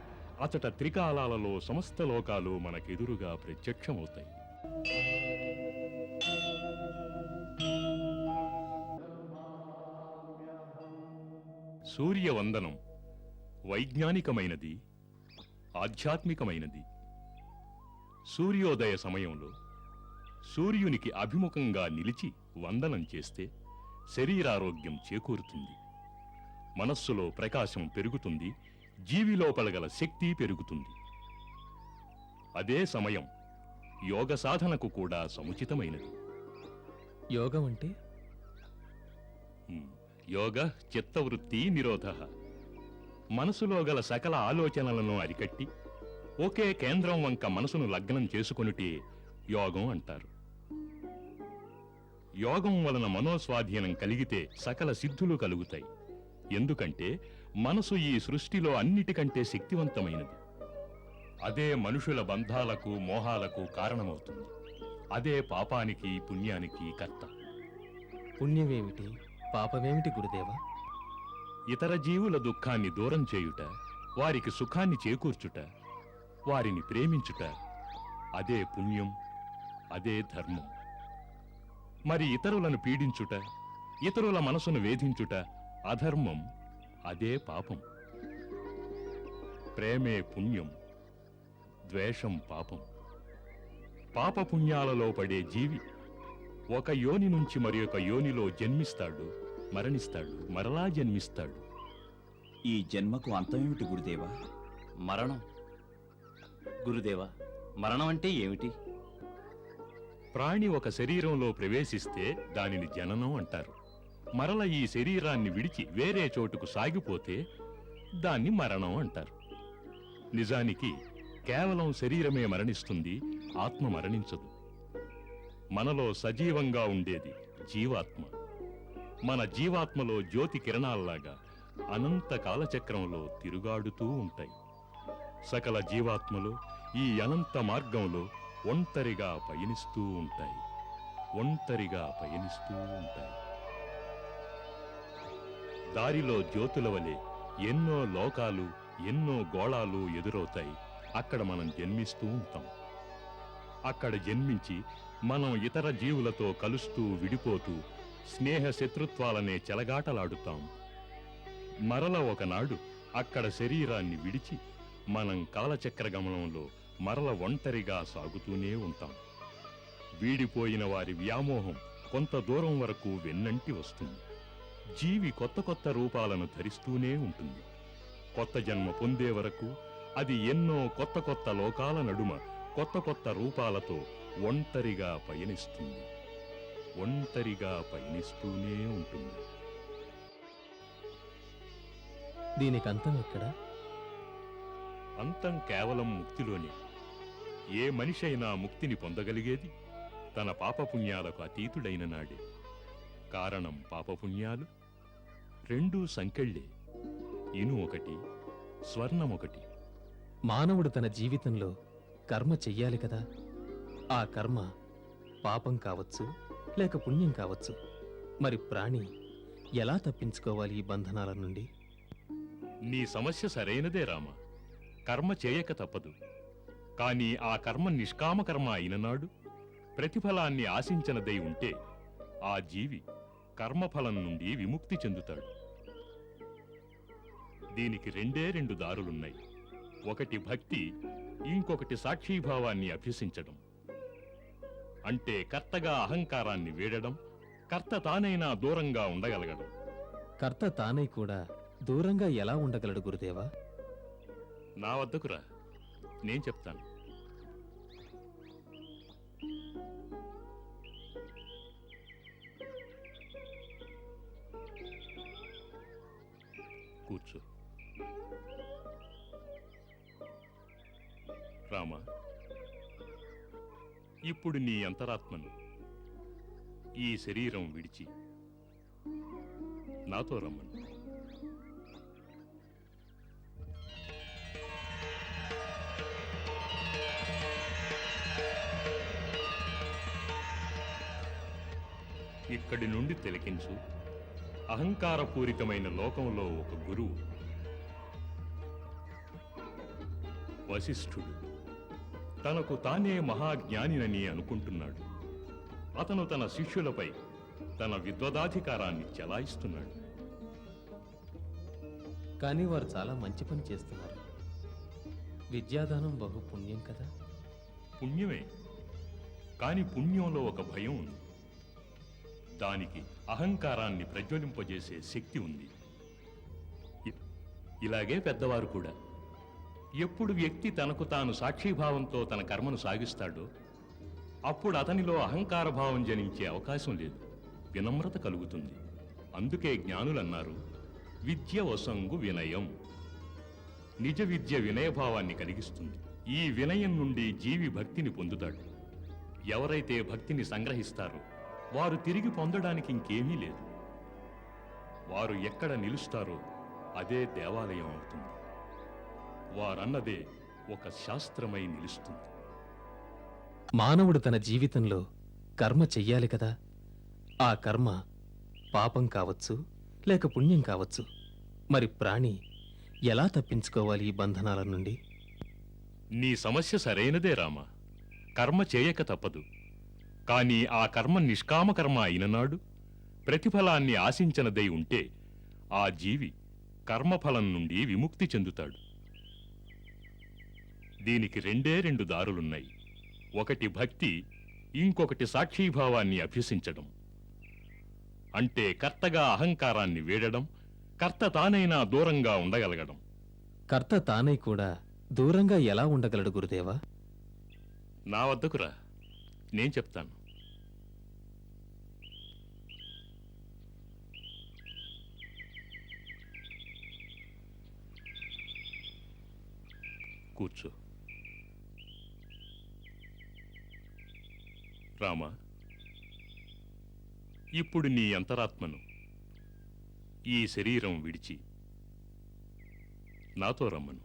అతట త్రికాలాలలో సమస్త లోకాలు మనకెదురుగా ప్రత్యక్షమవుతాయి. సూర్యవందనం వైజ్ఞానికమైనది, ఆధ్యాత్మికమైనది. సూర్యోదయ సమయంలో సూర్యునికి అభిముఖంగా నిలిచి వందనం చేస్తే శరీరారోగ్యం చేకూరుతుంది. మనస్సులో ప్రకాశం పెరుగుతుంది. జీవిలోపల గల శక్తి పెరుగుతుంది. అదే సమయం యోగ సాధనకు కూడా సముచితమైనది. యోగం అంటే యోగ చిత్తవృత్తి నిరోధః. మనసులో గల సకల ఆలోచనలను అరికట్టి ఒకే కేంద్రం వంక మనసును లగ్నం చేసుకొనుటే యోగం అంటారు. యోగం వలన మనోస్వాధీనం కలిగితే సకల సిద్ధులు కలుగుతాయి. ఎందుకంటే మనసు ఈ సృష్టిలో అన్నిటికంటే శక్తివంతమైనది. అదే మనుషుల బంధాలకు మోహాలకు కారణమవుతుంది. అదే పాపానికి పుణ్యానికి కర్త. పుణ్యమేమిటి, పాపమేమిటి గురుదేవా? ఇతర జీవుల దుఃఖాన్ని దూరం చేయుట, వారికి సుఖాన్ని చేకూర్చుట, వారిని ప్రేమించుట, అదే పుణ్యం, అదే ధర్మం. మరి ఇతరులను పీడించుట, ఇతరుల మనసును వేధించుట అధర్మం, అదే పాపం. ప్రేమే పుణ్యం, ద్వేషం పాపం. పాపపుణ్యాలలో పడే జీవి ఒక యోని నుంచి మరి ఒక యోనిలో జన్మిస్తాడు, మరణిస్తాడు, మరలా జన్మిస్తాడు. ఈ జన్మకు అంతమేమిటి గురుదేవా? మరణం. గురుదేవా, మరణం అంటే ఏమిటి? ప్రాణి ఒక శరీరంలో ప్రవేశిస్తే దానిని జననం అంటారు. మరల ఈ శరీరాన్ని విడిచి వేరే చోటుకు సాగిపోతే దాన్ని మరణం అంటారు. నిజానికి కేవలం శరీరమే మరణిస్తుంది, ఆత్మ మరణించదు. మనలో సజీవంగా ఉండేది జీవాత్మ. మన జీవాత్మలో జ్యోతి కిరణాల్లాగా అనంత కాలచక్రంలో తిరుగాడుతూ ఉంటాయి. సకల జీవాత్మలు ఈ అనంత మార్గంలో ఒంటరిగా పయనిస్తూ ఉంటాయి. దారిలో జ్యోతుల వలె ఎన్నో లోకాలు, ఎన్నో గోళాలు ఎదురవుతాయి. అక్కడ మనం జన్మిస్తూ ఉంటాం. అక్కడ జన్మించి మనం ఇతర జీవులతో కలుస్తూ విడిపోతూ స్నేహ శత్రుత్వాలనే చెలగాటలాడుతాం. మరల ఒకనాడు అక్కడ శరీరాన్ని విడిచి మనం కాలచక్ర గమనంలో మరల ఒంటరిగా సాగుతూనే ఉంటాం. వీడిపోయిన వారి వ్యామోహం కొంత దూరం వరకు వెన్నంటి వస్తుంది. జీవి కొత్త కొత్త రూపాలను ధరిస్తూనే ఉంటుంది. కొత్త జన్మ పొందే వరకు అది ఎన్నో కొత్త కొత్త లోకాల నడుమ కొత్త కొత్త రూపాలతో ఒంటరిగా పయనిస్తూనే ఉంటుంది. దీనికి అంతం ఎక్కడ? అంతం కేవలం ముక్తిలోనే. ఏ మనిషి అయినా ముక్తిని పొందగలిగేది తన పాపపుణ్యాలకు అతీతుడైన నాడే. కారణం పాపపుణ్యాలు రెండూ సంకెళ్ళే. ఇను ఒకటి, స్వర్ణం ఒకటి. మానవుడు తన జీవితంలో కర్మ చెయ్యాలి కదా. ఆ కర్మ పాపం కావచ్చు, లేక పుణ్యం కావచ్చు. మరి ప్రాణి ఎలా తప్పించుకోవాలి ఈ బంధనాల నుండి? నీ సమస్య సరైనదే రామ. కర్మ చేయక తప్పదు. కాని ఆ కర్మ నిష్కామ కర్మ అయిననాడు ప్రతిఫలాన్ని ఆశించనదై ఉంటే ఆ జీవి కర్మఫలం నుండి విముక్తి చెందుతాడు. దీనికి రెండు దారులున్నాయి. ఒకటి భక్తి, ఇంకొకటి సాక్షీభావాన్ని అభ్యసించడం. అంటే కర్తగా అహంకారాన్ని వీడడం, కర్త తానైనా దూరంగా ఉండగలగడం. కర్త తానై కూడా దూరంగా ఎలా ఉండగలడు గురుదేవా? నా వద్దకు రా, నేను చెప్తాను. కూర్చో. రామ, ఇప్పుడు నీ అంతరాత్మను ఈ శరీరం విడిచి నాతో రమ్మను. ఇక్కడి నుండి తిలకించు. అహంకారపూరితమైన లోకంలో ఒక గురువు, వశిష్ఠుడు, తనకు తానే మహాజ్ఞానినని అనుకుంటున్నాడు. అతను తన శిష్యులపై తన విద్వదాధికారాన్ని చెలాయిస్తున్నాడు. కానీ వారు చాలా మంచి పని చేస్తున్నారు. విద్యాదానం బహు పుణ్యం కదా. పుణ్యమే, కాని పుణ్యంలో ఒక భయం ఉంది. దానికి అహంకారాన్ని ప్రజ్వలింపజేసే శక్తి ఉంది. ఇలాగే పెద్దవారు కూడా ఎప్పుడు వ్యక్తి తనకు తాను సాక్షిభావంతో తన కర్మను సాగిస్తాడో అప్పుడు అతనిలో అహంకార భావం జనించే అవకాశం లేదు, వినమ్రత కలుగుతుంది. అందుకే జ్ఞానులన్నారు, విద్య వసంగు వినయం. నిజ విద్య వినయభావాన్ని కలిగిస్తుంది. ఈ వినయం నుండి జీవి భక్తిని పొందుతాడు. ఎవరైతే భక్తిని సంగ్రహిస్తారో వారు తిరిగి పొందడానికి ఇంకేమీ లేదు. వారు ఎక్కడ నిలుస్తారో అదే దేవాలయం అవుతుంది. వారన్నదే ఒక శాస్త్రమై నిలుస్తుంది. మానవుడు తన జీవితంలో కర్మ చెయ్యాలి కదా. ఆ కర్మ పాపం కావచ్చు, లేక పుణ్యం కావచ్చు. మరి ప్రాణి ఎలా తప్పించుకోవాలి ఈ బంధనాల నుండి? నీ సమస్య సరైనదే రామ. కర్మ చేయక తప్పదు. కాని ఆ కర్మ నిష్కామ కర్మ అయిననాడు ప్రతిఫలాన్ని ఆశించనదై ఉంటే ఆ జీవి కర్మఫలం నుండి విముక్తి చెందుతాడు. దీనికి రెండు దారులున్నాయి. ఒకటి భక్తి, ఇంకొకటి సాక్షీభావాన్ని అభ్యసించడం. అంటే కర్తగా అహంకారాన్ని వీడడం, కర్త తానైనా దూరంగా ఉండగలగడం. కర్త తానై కూడా దూరంగా ఎలా ఉండగలడు గురుదేవా? నా వద్దకు రా, నేను చెప్తాను. కూర్చో. రామా, ఇప్పుడు నీ అంతరాత్మను ఈ శరీరం విడిచి నాతో రమ్మను.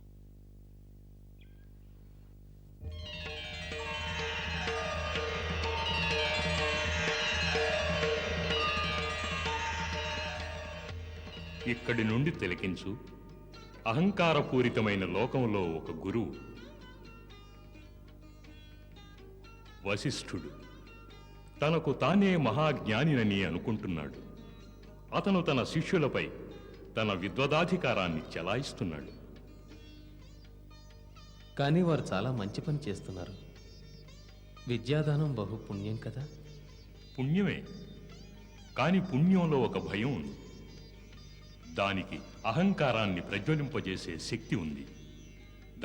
ఇక్కడి నుండి తిలకించు. అహంకారపూరితమైన లోకంలో ఒక గురువు, వశిష్ఠుడు, తనకు తానే మహాజ్ఞానినని అనుకుంటున్నాడు. అతను తన శిష్యులపై తన విద్వదాధికారాన్ని చెలాయిస్తున్నాడు. కానీ వారు చాలా మంచి పని చేస్తున్నారు. విద్యాదానం బహు పుణ్యం కదా? పుణ్యమే, కాని పుణ్యంలో ఒక భయం ఉంది. దానికి అహంకారాన్ని ప్రజ్వలింపజేసే శక్తి ఉంది.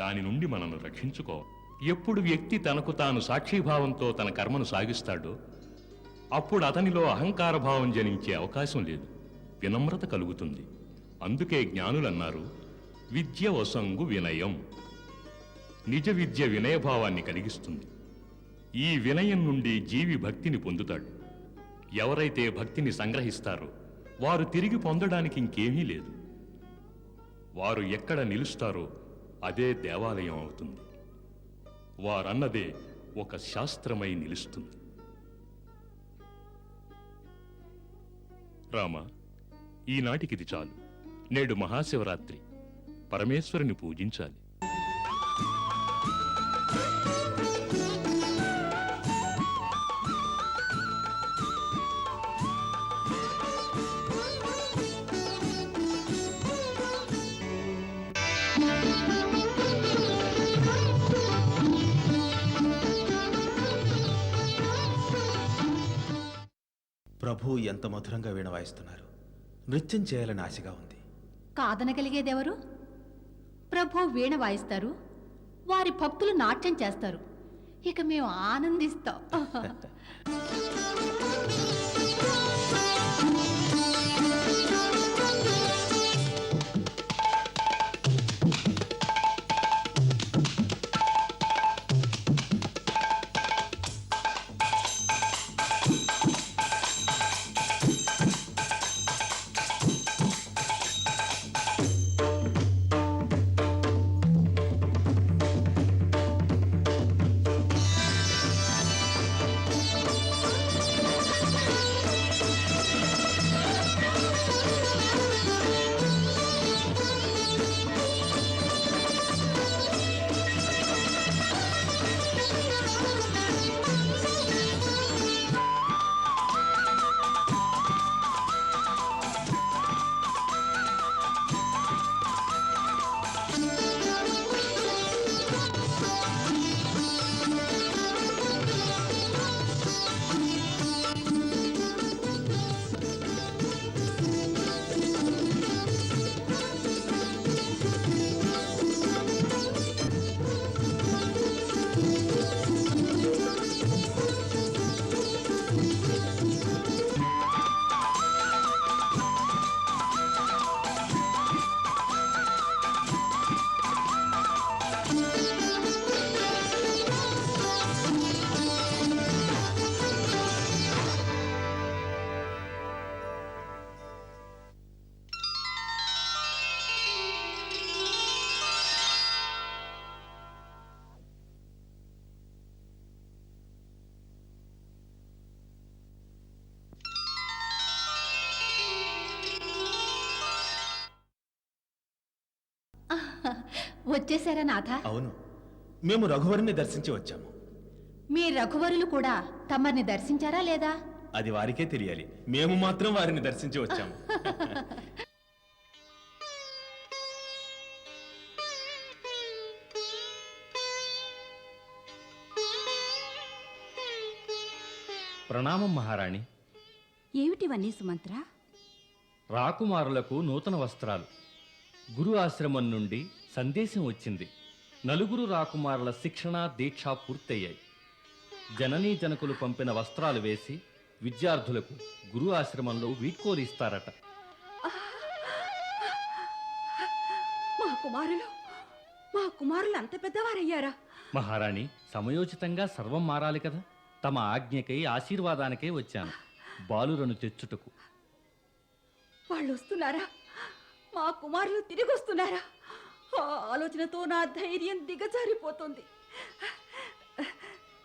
దాని నుండి మనను రక్షించుకోవాలి. ఎప్పుడు వ్యక్తి తనకు తాను సాక్షిభావంతో తన కర్మను సాగిస్తాడో అప్పుడు అతనిలో అహంకార భావం జనించే అవకాశం లేదు, వినమ్రత కలుగుతుంది. అందుకే జ్ఞానులన్నారు, విద్య వసంగు వినయం. నిజ విద్య వినయభావాన్ని కలిగిస్తుంది. ఈ వినయం నుండి జీవి భక్తిని పొందుతాడు. ఎవరైతే భక్తిని సంగ్రహిస్తారో వారు తిరిగి పొందడానికి ఇంకేమీ లేదు. వారు ఎక్కడ నిలుస్తారో అదే దేవాలయం అవుతుంది. వారన్నదే ఒక శాస్త్రమై నిలుస్తుంది. రామ, ఈనాటికిది చాలు. నేడు మహాశివరాత్రి, పరమేశ్వరుని పూజించాలి. ప్రభు ఎంత మధురంగా వీణ వాయిస్తున్నారు. నృత్యం చేయాలని ఆశగా ఉంది. కాదనగలిగేదెవరు? ప్రభు వీణ వాయిస్తారు, వారి భక్తులు నాట్యం చేస్తారు. ఇక మేము ఆనందిస్తాం. వచ్చేసారా నాథ? అవును, మేము రఘువరుని దర్శించి వచ్చాము. మీ రఘువరులు కూడా తమరిని దర్శించారా లేదా? అది వారికే తెలియాలి. మేము మాత్రం వారిని దర్శించి వచ్చాము. ప్రణామం మహారాణి. ఏమిటివన్నీ సుమంత్ర? రాకుమారులకు నూతన వస్త్రాలు. గురు ఆశ్రమం నుండి సందేశం వచ్చింది. నలుగురు రాకుమారుల శిక్షణ దీక్ష పూర్తయ్యాయి. జననీ జనకులు పంపిన వస్త్రాలు వేసి విద్యార్థులకు గురు ఆశ్రమంలో వీడ్కోలు ఇస్తారట. మా కుమారులు అంత పెద్దవారయ్యారా? మహారాణి, సమయోచితంగా సర్వం మారాలి కదా. తమ ఆజ్ఞకై ఆశీర్వాదానికై వచ్చాను, బాలురను తెచ్చుటకు. వాళ్ళు వస్తున్నారా? మా కుమారులు తిరిగి వస్తున్నారా? ఆ ఆలోచనతో నా ధైర్యం దిగజారిపోతుంది.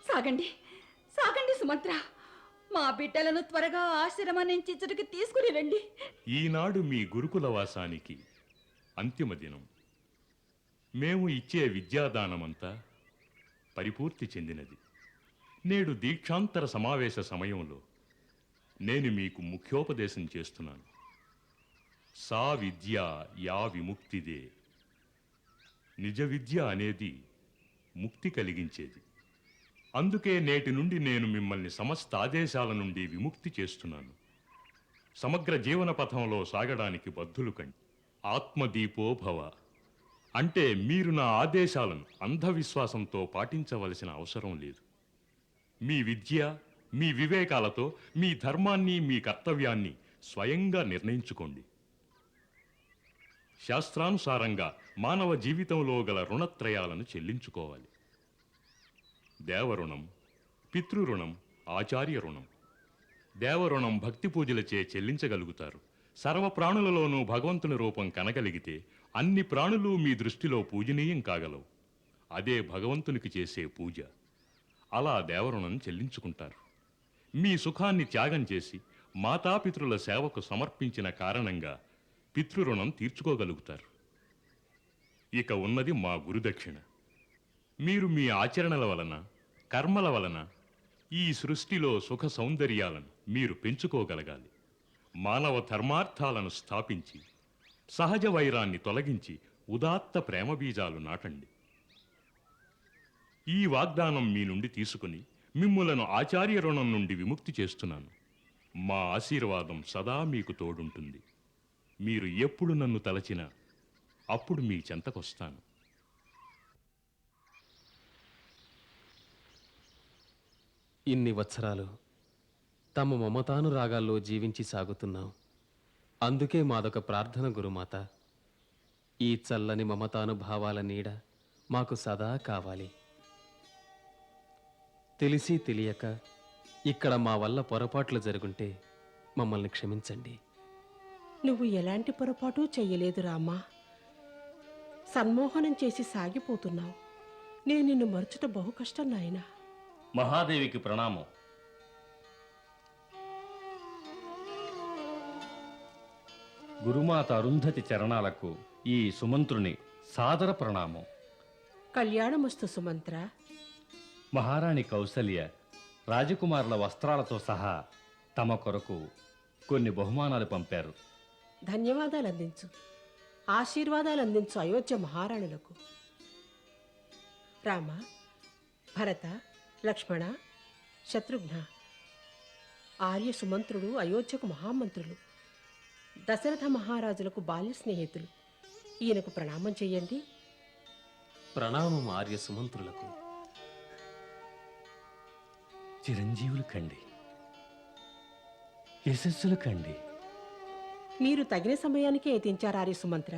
సాగండి, సాగండి సుమంత్ర. మా బిడ్డలను త్వరగా ఆశ్రమం నుంచి ఇచ్చటికి తీసుకుని రండి. ఈనాడు మీ గురుకుల వాసానికి అంతిమ దినం. మేము ఇచ్చే విద్యాదానమంతా పరిపూర్తి చెందినది. నేడు దీక్షాంతర సమావేశ సమయంలో నేను మీకు ముఖ్యోపదేశం చేస్తున్నాను. సా విద్య యా విముక్తిదే. నిజ విద్య అనేది ముక్తి కలిగించేది. అందుకే నేటి నుండి నేను మిమ్మల్ని సమస్త ఆదేశాల నుండి విముక్తి చేస్తున్నాను. సమగ్ర జీవన పథంలో సాగడానికి బద్ధులు కండి. ఆత్మదీపో భవ అంటే మీరు నా ఆదేశాలను అంధవిశ్వాసంతో పాటించవలసిన అవసరం లేదు. మీ విద్య, మీ వివేకాలతో మీ ధర్మాన్ని, మీ కర్తవ్యాన్ని స్వయంగా నిర్ణయించుకోండి. శాస్త్రానుసారంగా మానవ జీవితంలో గల రుణత్రయాలను చెల్లించుకోవాలి. దేవరుణం, పితృరుణం, ఆచార్య రుణం. దేవరుణం భక్తి పూజలచే చెల్లించగలుగుతారు. సర్వ ప్రాణులలోనూ భగవంతుని రూపం కనగలిగితే అన్ని ప్రాణులు మీ దృష్టిలో పూజనీయం కాగలవు. అదే భగవంతునికి చేసే పూజ. అలా దేవరుణం చెల్లించుకుంటారు. మీ సుఖాన్ని త్యాగం చేసి మాతాపితృల సేవకు సమర్పించిన కారణంగా పితృరుణం తీర్చుకోగలుగుతారు. ఇక ఉన్నది మా గురుదక్షిణ. మీరు మీ ఆచరణల వలన, కర్మల వలన ఈ సృష్టిలో సుఖ సౌందర్యాలను మీరు పెంచుకోగలగాలి. మానవ ధర్మార్థాలను స్థాపించి సహజ వైరాన్ని తొలగించి ఉదాత్త ప్రేమ బీజాలు నాటండి. ఈ వాగ్దానం మీ నుండి తీసుకుని మిమ్ములను ఆచార్య రుణం నుండి విముక్తి చేస్తున్నాను. మా ఆశీర్వాదం సదా మీకు తోడుంటుంది. మీరు ఎప్పుడు నన్ను తలచినా అప్పుడు మీ చెంతకొస్తాను. ఇన్ని వత్సరాలు తమ మమతానురాగాల్లో జీవించి సాగుతున్నాం. అందుకే మాదొక ప్రార్థన గురుమాత. ఈ చల్లని మమతానుభావాల నీడ మాకు సదా కావాలి. తెలిసి తెలియక ఇక్కడ మా వల్ల పొరపాట్లు జరుగుంటే మమ్మల్ని క్షమించండి. నువ్వు ఎలాంటి పొరపాటు చెయ్యలేదు రామా. సన్మోహనం చేసి సాగిపోతున్నావు. నేను నిన్ను మరచుట బహు కష్టం నాయనా. మహాదేవికి ప్రణామం. గురుమాత అరుంధతి చరణాలకు ఈ సుమంత్రుని సాదర ప్రణామం. కళ్యాణమస్తు సుమంత్ర. మహారాణి కౌసల్య రాజకుమారుల వస్త్రాలతో సహా తమ కొరకు కొన్ని బహుమానాలు పంపారు. ధన్యవాదాలు అందించు. ఆశీర్వాదాలు అందించు అయోధ్య మహారాణులకు. రామ, భరత, లక్ష్మణ, శత్రుఘ్న, ఆర్య సుమంత్రుడు అయోధ్యకు మహామంత్రులు, దశరథ మహారాజులకు బాల్య స్నేహితులు. ఈయనకు ప్రణామం చెయ్యండి. ప్రణామం ఆర్య సుమంత్రులకు. చిరంజీవులు కండి, యశస్సులు కండి. మీరు తగిన సమయానికే ఎతించారు ఆర్య సుమంత్ర.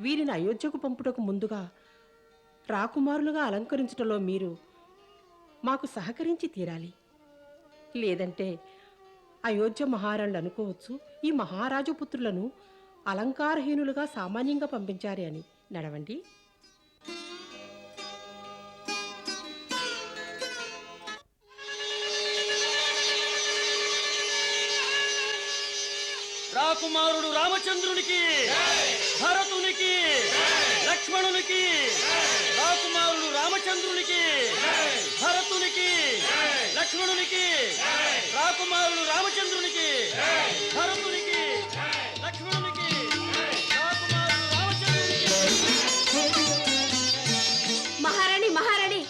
వీరిని అయోధ్యకు పంపుటకు ముందుగా రాకుమారులుగా అలంకరించటంలో మీరు మాకు సహకరించి తీరాలి. లేదంటే అయోధ్య మహారాణులు అనుకోవచ్చు ఈ మహారాజు పుత్రులను అలంకారహీనులుగా సామాన్యంగా పంపించారే అని. నడవండి. రాకుమారుడు రామచంద్రునికి, భరతునికి, లక్ష్మణునికి, రాకుమారుడు రామచంద్రునికి, భరతునికి, లక్ష్మణునికి, రాకుమారుడు రామచంద్రునికి, భరతునికి, లక్ష్మణునికి, రాకుమారుడు రామచంద్రునికి. మహారాణి, మహారాణి,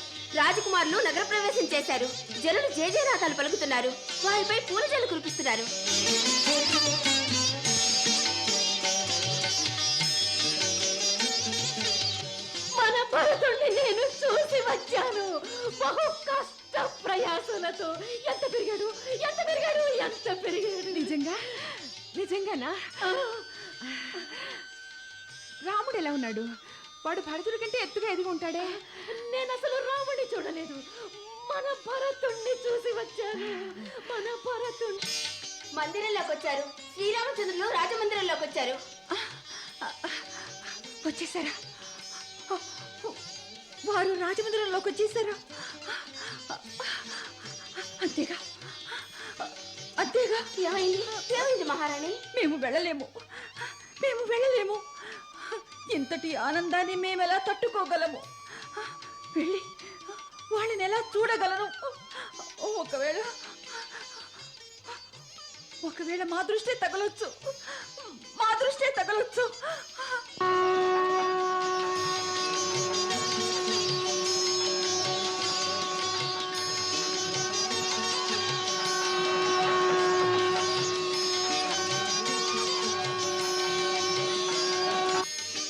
రాజకుమారులు నగర ప్రవేశం చేశారు. జనులు జయజయరాతాలు పలుకుతున్నారు. వారిపై పూలజలు కురిపిస్తున్నారు. భరతుణ్ణి నేను చూసి వచ్చాను. బహు కష్ట ప్రయాసలతో. ఎంత పెరిగాడు, ఎంత పెరిగాడు, ఎంత పెరిగాడు! నిజంగానా? రాముడు ఎలా ఉన్నాడు? వాడు భరతుడి కంటే ఎత్తుగా ఎదిగి ఉంటాడే. నేను అసలు రాముడిని చూడలేదు. మన భరతుణ్ణి చూసి వచ్చాను. మన భరతుణ్ణి. మందిరంలోకి వచ్చారు. శ్రీరామచంద్రులు రాజమందిరంలోకి వచ్చారు. వచ్చేసారా? వారు రాజమందిరంలోకి వచ్చేసారా? అంతేగా అంతేగా. ఏమైంది? ఏమైంది మహారాణి? మేము వెళ్ళలేము. ఇంతటి ఆనందాన్ని మేమెలా తట్టుకోగలము? వెళ్ళి వాళ్ళని ఎలా చూడగలను? ఒకవేళ మా దృష్టి తగలొచ్చు.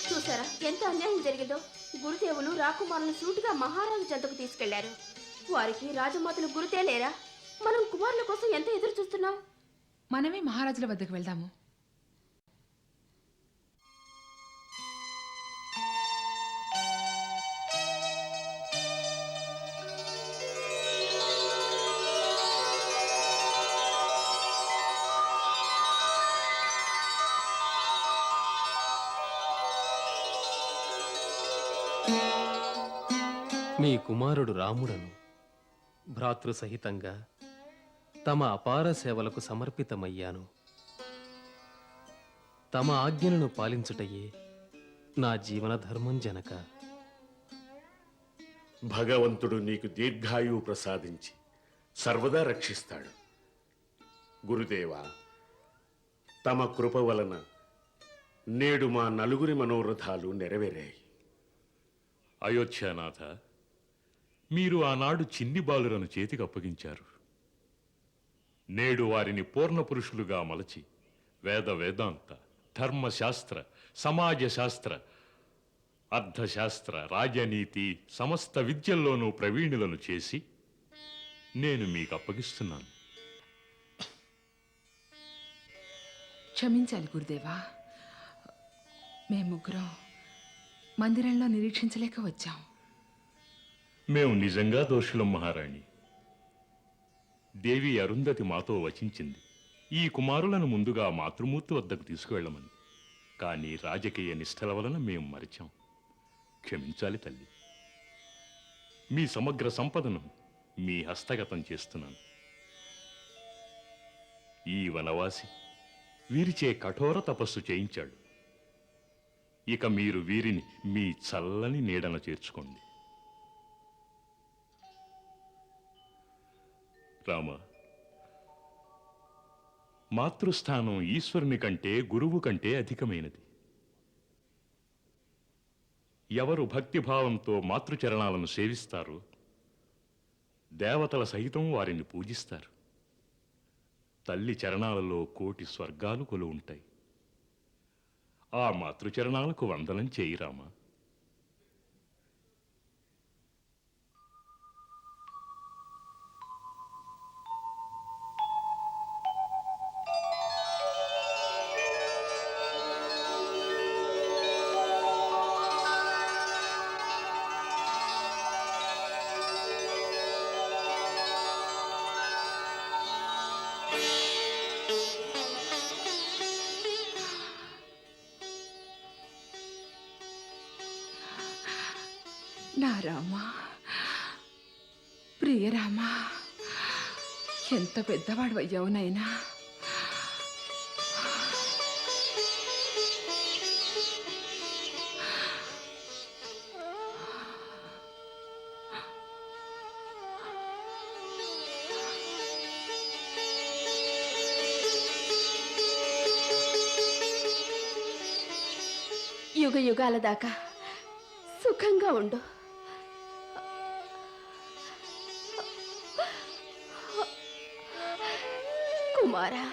చూసారా ఎంత అన్యాయం జరిగిందో? గురుదేవులు రాకుమారులను సూటిగా మహారాజు చెంతకు తీసుకెళ్లారు. వారికి రాజమాతలు గురుతే లేరా? మనం కుమారుల కోసం ఎంత ఎదురు చూస్తున్నాం? మనమే మహారాజుల వద్దకు వెళ్దాము. మీ కుమారుడు రాముడను భ్రాతృసహితంగా తమ అపార సేవలకు సమర్పితమయ్యాను. తమ ఆజ్ఞలను పాలించుటయే నా జీవన ధర్మం జనక. భగవంతుడు నీకు దీర్ఘాయువు ప్రసాదించి సర్వదా రక్షిస్తాడు. గురుదేవా, తమ కృప వలన నేడు మా నలుగురి మనోరథాలు నెరవేరాయి. అయోధ్యానాథ, మీరు ఆనాడు చిన్ని బాలురను చేతికి అప్పగించారు. నేడు వారిని పూర్ణ పురుషులుగా మలచి వేదాంత, ధర్మశాస్త్ర, సమాజ శాస్త్ర, అర్థశాస్త్ర, రాజనీతి సమస్త విద్యల్లోనూ ప్రవీణులను చేసి నేను మీకు అప్పగిస్తున్నాను. క్షమించాలి గురుదేవా. మేముగ్గురం మందిరంలో నిరీక్షించలేక వచ్చాం. మేము నిజంగా దోషులం మహారాణి. దేవి అరుంధతి మాతో వచించింది ఈ కుమారులను ముందుగా మాతృమూర్తి వద్దకు తీసుకువెళ్ళమని. కానీ రాజకీయ నిష్ఠల వలన మేము మరిచాం. క్షమించాలి తల్లి. మీ సమగ్ర సంపదను మీ హస్తగతం చేస్తున్నాను. ఈ వనవాసి వీరిచే కఠోర తపస్సు చేయించాడు. ఇక మీరు వీరిని మీ చల్లని నీడన చేర్చుకోండి. రామ, మాతృస్థానం ఈశ్వరుని కంటే గురువు కంటే అధికమైనది. ఎవరు భక్తిభావంతో మాతృచరణాలను సేవిస్తారో దేవతల సహితం వారిని పూజిస్తారు. తల్లి చరణాలలో కోటి స్వర్గాలు కొలువు ఉంటాయి. ఆ మాతృచరణాలకు వందనం చేయి రామా. నా రామా, ప్రియ రామా, ఎంత పెద్దవాడు అయ్యావు నైనా. యుగ యుగాల దాకా సుఖంగా ఉండు. కుమారా.